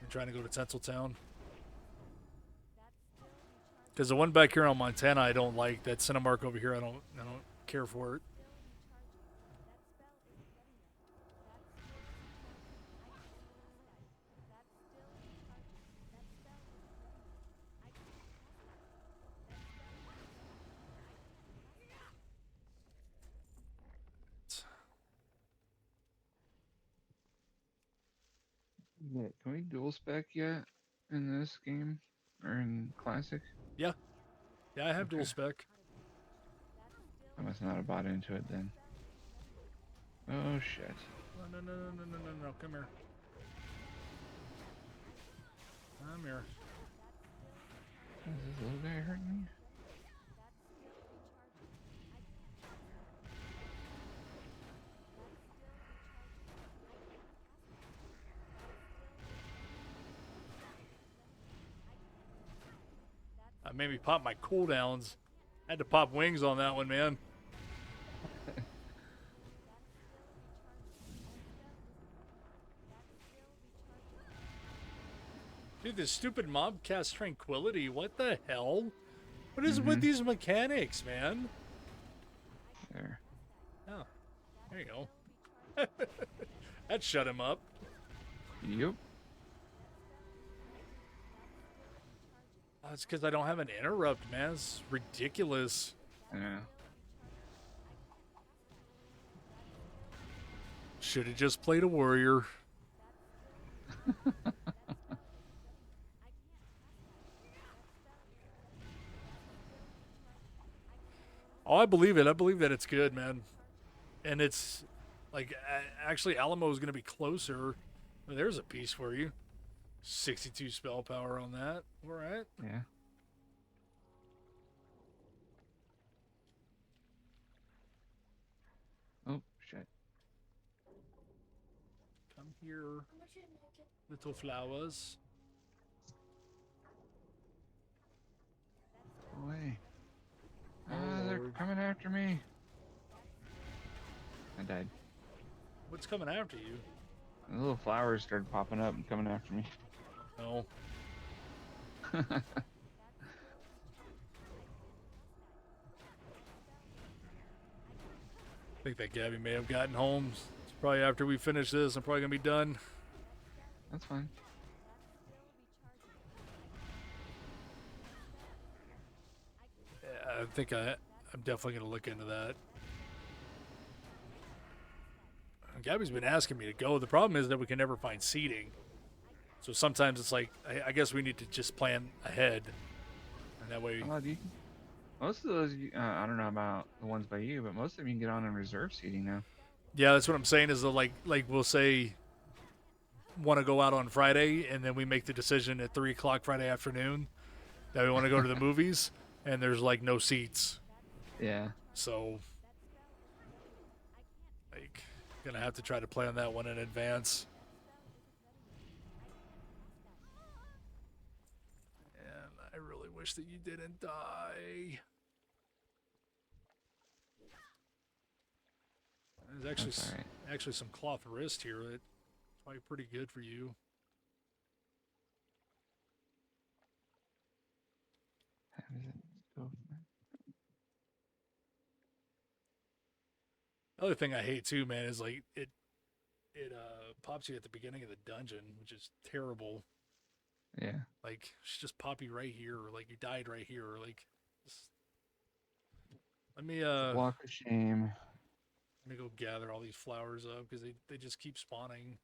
I'm trying to go to Tinseltown. Because the one back here on Montana I don't like. That Cinemark over here I don't care for it. Yeah, can we dual spec yet in this game or in classic? Yeah, I have dual Okay. spec. I must not have bought into it then. Oh shit. No, come here. Come here. Is this little guy hurting me? made me pop my cooldowns. I had to pop wings on that one, man. Dude, this stupid mob cast tranquility. What the hell? What is with these mechanics, man? There. Oh, there you go. That shut him up. Yep. Oh, it's because I don't have an interrupt, man. It's ridiculous. Yeah. Should have just played a warrior. Oh, I believe it. I believe that it's good, man. And it's like actually Alamo is going to be closer. Well, there's a piece for you. 62 spell power on that. All right. Yeah. Oh shit. Come here, little flowers. Go away. Oh, They're Lord. coming after me. I died. What's coming after you? The little flowers started popping up and coming after me. Oh, I think that Gabby may have gotten home. It's probably after we finish this. I'm probably going to be done. That's fine. Yeah, I think I'm definitely going to look into that. Gabby's been asking me to go. The problem is that we can never find seating. So sometimes it's like, I guess we need to just plan ahead. And that way, Oh, most of those, I don't know about the ones by you, but most of them you can get on in reserve seating now. yeah, that's what I'm saying is that like we'll say want to go out on Friday and then we make the decision at 3 o'clock Friday afternoon that we want to go to the movies and there's like no seats. Yeah. So like gonna have to try to plan that one in advance. And I really wish that you didn't die. There's actually That's all right. actually some cloth wrist here. That's probably pretty good for you. How does it go? Other thing I hate too, man, is like it pops you at the beginning of the dungeon, which is terrible. Yeah. Like it's just pop you right here, or like you died right here, or like just, let me Walk of shame. let me go gather all these flowers up because they just keep spawning.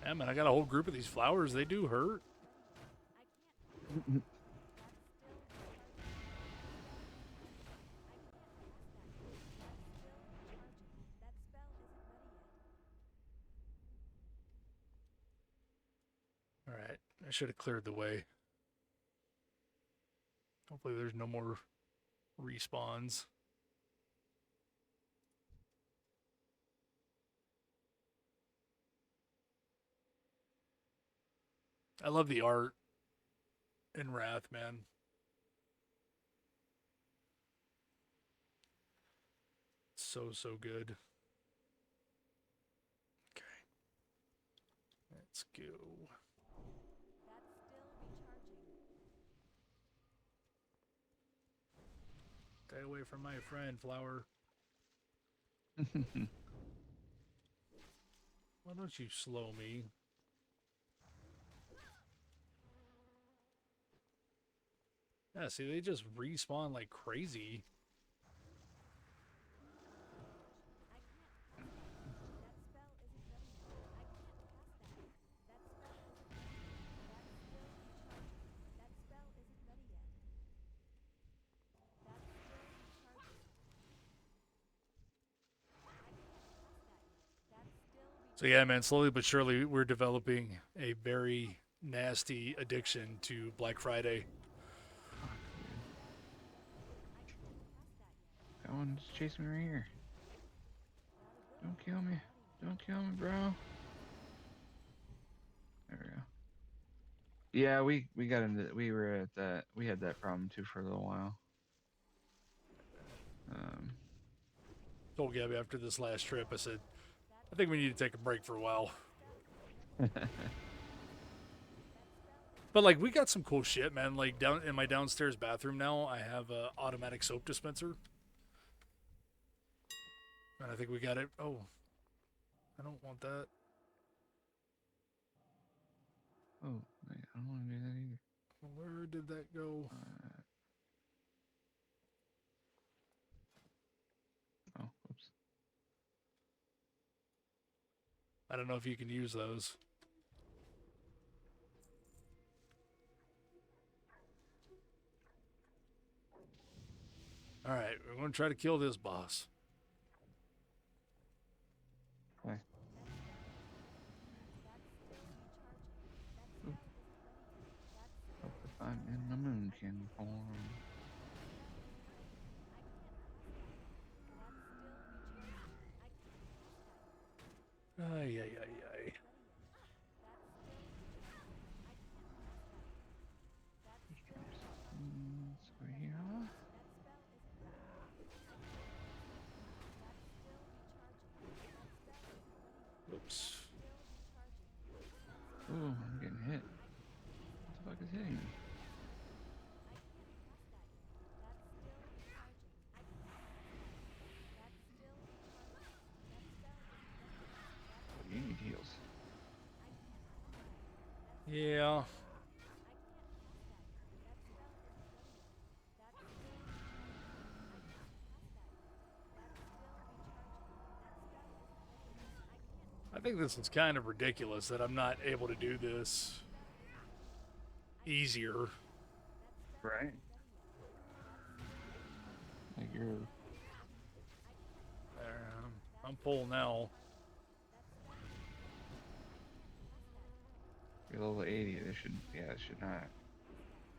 Yeah, man, I got a whole group of these flowers. They do hurt. All right, I should have cleared the way. Hopefully, there's no more respawns. I love the art in Wrath, man. So good. Okay. Let's go. Stay away from my friend, Flower. Why don't you slow me? Yeah, see, they just respawn like crazy. So yeah, man, slowly but surely we're developing a very nasty addiction to Black Friday. That one's chasing me right here. Don't kill me. Don't kill me, bro. There we go. Yeah, we got into we were at that we had that problem too for a little while. Told Gabby after this last trip, I said, I think we need to take a break for a while. But like we got some cool shit, man. Like down in my downstairs bathroom now, I have a automatic soap dispenser. And I think we got it. Oh, I don't want that. Oh, wait, I don't want to do that either. Where did that go? Oh, whoops. I don't know if you can use those. All right, we're going to try to kill this boss. Why? Hope if I'm in the moonkin form. Ay, ay, ay, ay. So here. Oops. Ooh, I'm getting hit. What the fuck is hitting me? Oh, you need heals. Yeah. I think this is kind of ridiculous that I'm not able to do this easier. Right. Like you're. I'm full now. You're level 80. This should, it should not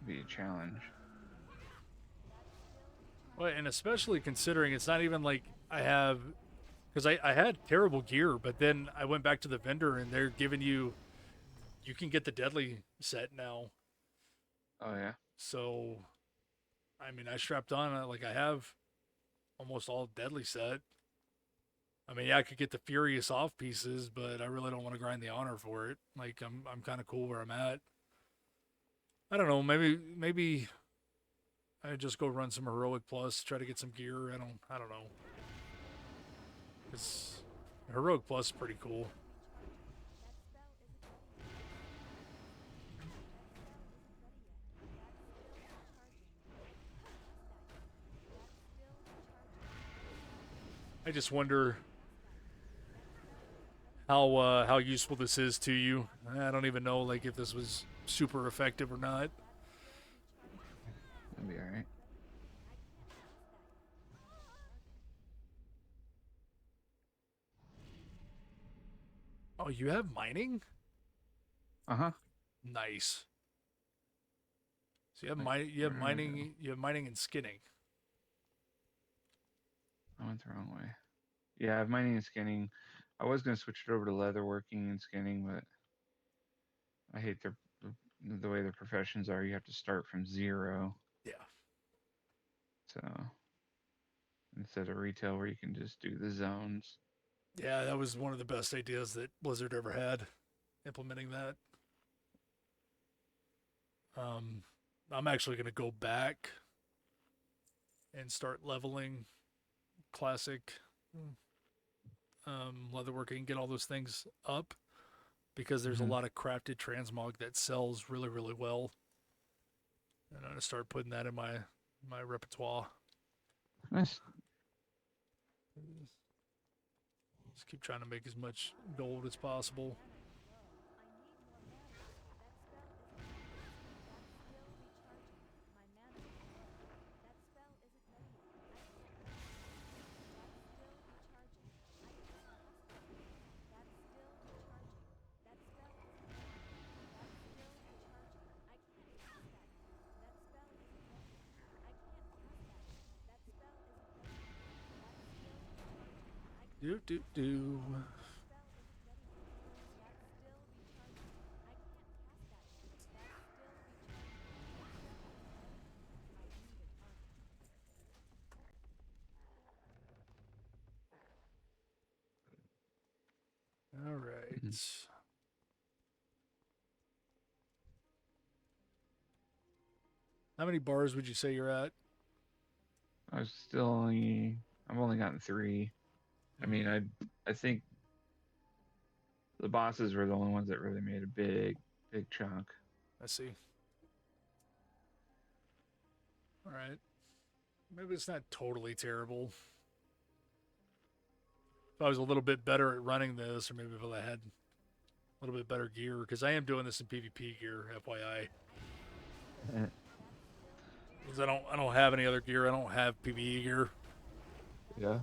be a challenge. Well, and especially considering it's not even like I have, because I had terrible gear, but then I went back to the vendor and they're giving you can get the deadly set now. Oh yeah. So, I mean, I strapped on like I have almost all deadly set. I mean, yeah, I could get the Furious off pieces, but I really don't want to grind the honor for it. Like I'm kind of cool where I'm at. I don't know. Maybe I just go run some heroic plus, try to get some gear. I don't know. It's heroic plus is pretty cool. I just wonder how useful this is to you. I don't even know like if this was super effective or not. That'll be alright. Oh, you have mining? Uh-huh. Nice. So you have Like, you have where did I mining, you have mining and skinning. I went the wrong way. Yeah, I have mining and skinning. I was gonna switch it over to leatherworking and skinning, but I hate the way their professions are. You have to start from 0. Yeah. So instead of retail where you can just do the zones. Yeah, that was one of the best ideas that Blizzard ever had, implementing that. I'm actually going to go back and start leveling classic leatherworking, get all those things up because there's a lot of crafted transmog that sells really, really well. And I'm gonna start putting that in my repertoire. Nice. Just keep trying to make as much gold as possible. Do do do. All right. How many bars would you say you're at? I've only gotten 3. I mean, I think the bosses were the only ones that really made a big chunk. I see. All right. Maybe it's not totally terrible. If I was a little bit better at running this, or maybe if I had a little bit better gear, because I am doing this in PvP gear, FYI. Because I don't have any other gear. I don't have PvE gear. Yeah.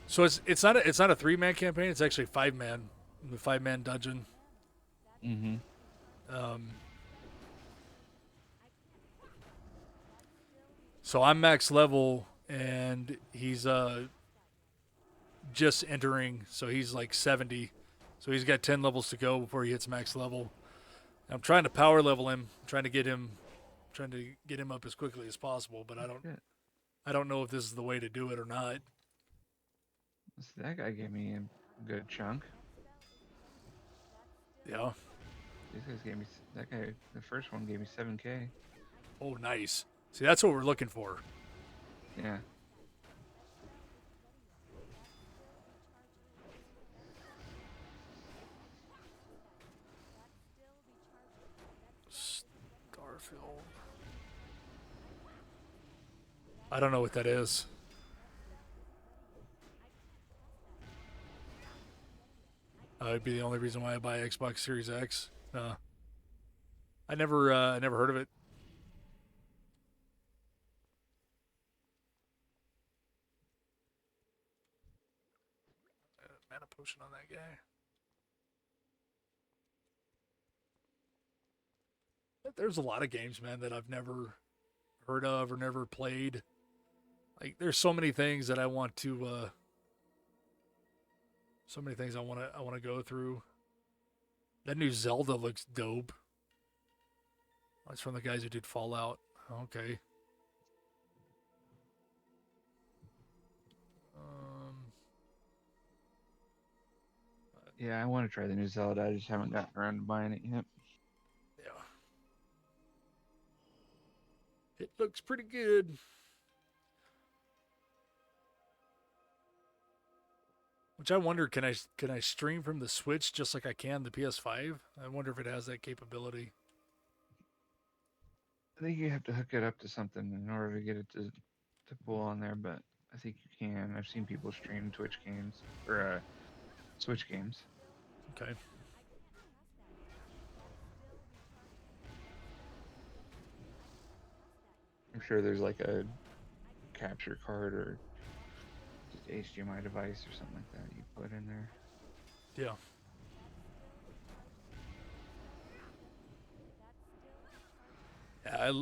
So it's not a 3-man campaign. It's actually 5-man, the 5-man dungeon. Mm-hmm. So I'm max level, and he's just entering. So he's like 70. So he's got 10 levels to go before he hits max level. I'm trying to power level him, trying to get him up as quickly as possible. But I don't know if this is the way to do it or not. So that guy gave me a good chunk. Yeah. These guys gave me that guy. The first one gave me 7K. Oh, nice. See, that's what we're looking for. Yeah. Starfield. I don't know what that is. It'd be the only reason why I buy Xbox Series X. I never heard of it. Mana potion on that guy. There's a lot of games, man, that I've never heard of or never played. Like, there's so many things that I want to. So many things I want to go through. That new Zelda looks dope. That's from the guys who did Fallout. Okay. Yeah, I want to try the new Zelda. I just haven't gotten around to buying it yet. Yeah. It looks pretty good. Which I wonder, can I stream from the Switch just like I can the PS5? I wonder if it has that capability. I think you have to hook it up to something in order to get it to pull on there, but I think you can. I've seen people stream Twitch games or Switch games. Okay. I'm sure there's like a capture card or just HDMI device or something like that you put in there. Yeah. Yeah,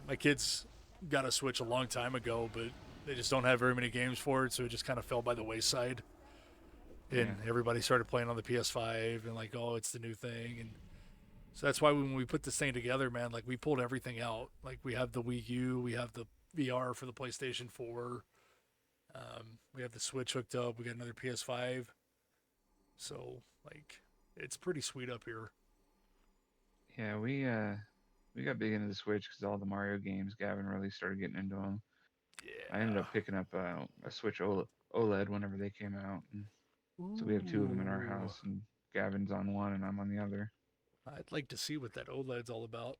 my kids got a Switch a long time ago, but they just don't have very many games for it, so it just kind of fell by the wayside. And everybody started playing on the PS5 and like, oh, it's the new thing. And so that's why when we put this thing together, man, like we pulled everything out. Like we have the Wii U, we have the VR for the PlayStation 4, we have the Switch hooked up, we got another PS5. So like, it's pretty sweet up here. Yeah, we got big into the Switch because all the Mario games. Gavin really started getting into them. Yeah. I ended up picking up a Switch OLED whenever they came out, and so we have 2 of them in our Ooh. house, and Gavin's on one and I'm on the other. I'd like to see what that OLED's all about.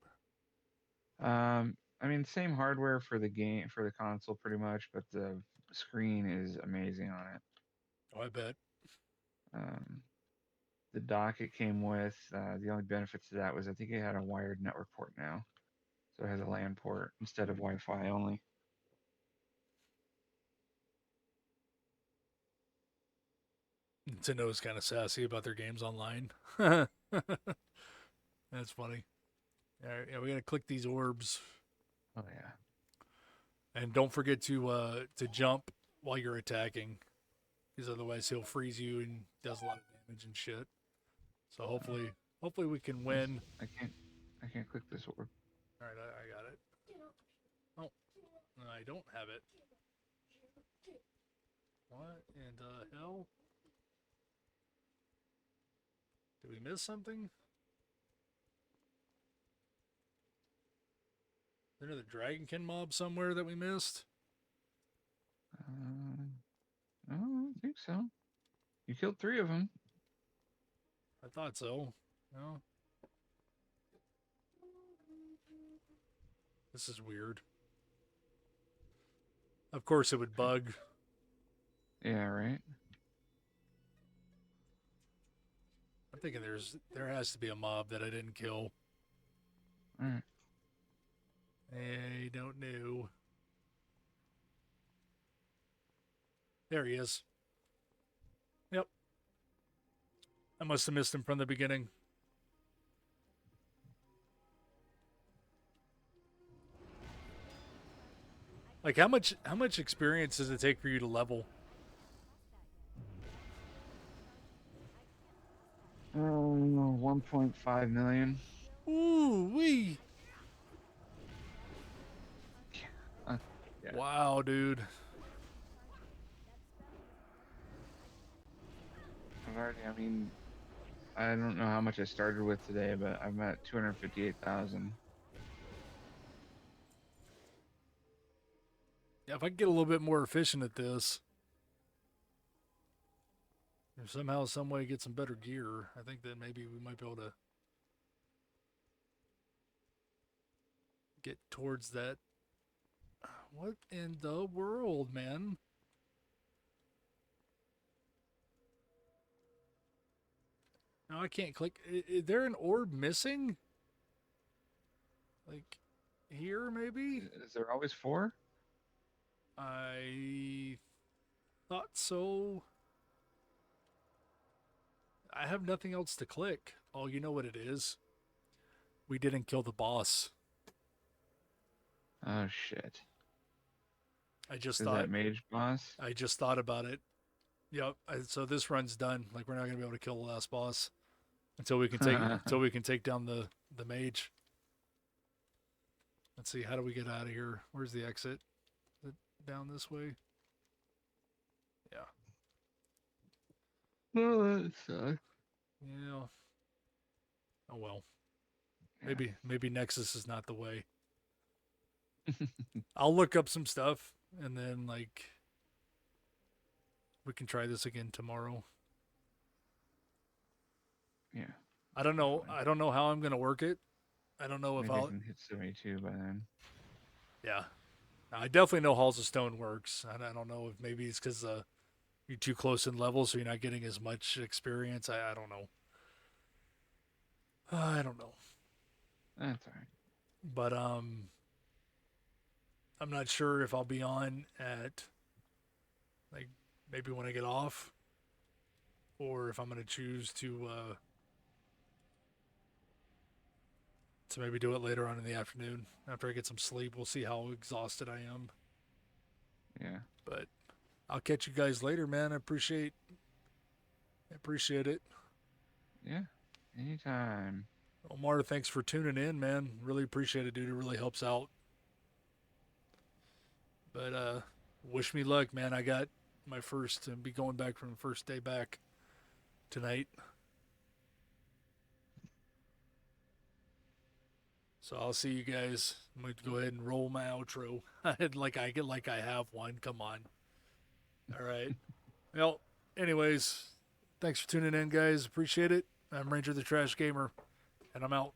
I mean, same hardware for the game for the console, pretty much, but the screen is amazing on it. Oh, I bet. Um, the dock it came with, the only benefit to that was I think it had a wired network port now, so it has a LAN port instead of Wi-Fi only. Nintendo's kind of sassy about their games online. That's funny. All right, yeah, we gotta click these orbs, Oh yeah. and don't forget to jump while you're attacking, because otherwise he'll freeze you and does a lot of damage and shit. So hopefully we can win. I can't click this orb. All right, I got it. Oh, no, I don't have it. What in the hell? Did we miss something? Is there another Dragonkin mob somewhere that we missed? I don't think so. You killed 3 of them. I thought so. No. This is weird. Of course it would bug. Yeah, right. I'm thinking there has to be a mob that I didn't kill. All right. I don't know. There he is. Yep. I must have missed him from the beginning. Like how much experience does it take for you to level? 1.5 million. Ooh wee. Yeah. Wow, dude. I mean, I don't know how much I started with today, but I'm at 258,000. Yeah, if I can get a little bit more efficient at this, if somehow, some way get some better gear, I think that maybe we might be able to get towards that. What in the world, man? No, I can't click. Is there an orb missing? Like here, maybe? Is there always 4? I thought so. I have nothing else to click. Oh, you know what it is? We didn't kill the boss. Oh shit. I just Is thought. that mage boss? I just thought about it. Yep. So this run's done. Like we're not gonna be able to kill the last boss until we can take down the mage. Let's see. How do we get out of here? Where's the exit? Is it down this way? Yeah. Oh, that sucks. Yeah. Oh well. Yeah. Maybe Nexus is not the way. I'll look up some stuff and then like we can try this again tomorrow. Yeah. I don't know. I don't know how I'm gonna work it. I don't know if Maybe I I'll. can hit 72 by then. Yeah, I definitely know Halls of Stone works. And I don't know if maybe it's because you're too close in level, so you're not getting as much experience. I don't know. I don't know. That's alright. But I'm not sure if I'll be on at like maybe when I get off, or if I'm gonna choose to maybe do it later on in the afternoon after I get some sleep. We'll see how exhausted I am. Yeah. But I'll catch you guys later, man. I appreciate it. Yeah. Anytime. Omar, thanks for tuning in, man. Really appreciate it, dude. It really helps out. But wish me luck, man. I got my first be going back from the first day back tonight. So I'll see you guys. I'm going to go ahead and roll my outro. like I have one. Come on. All right. Well, anyways, thanks for tuning in, guys. Appreciate it. I'm Ranger the Trash Gamer, and I'm out.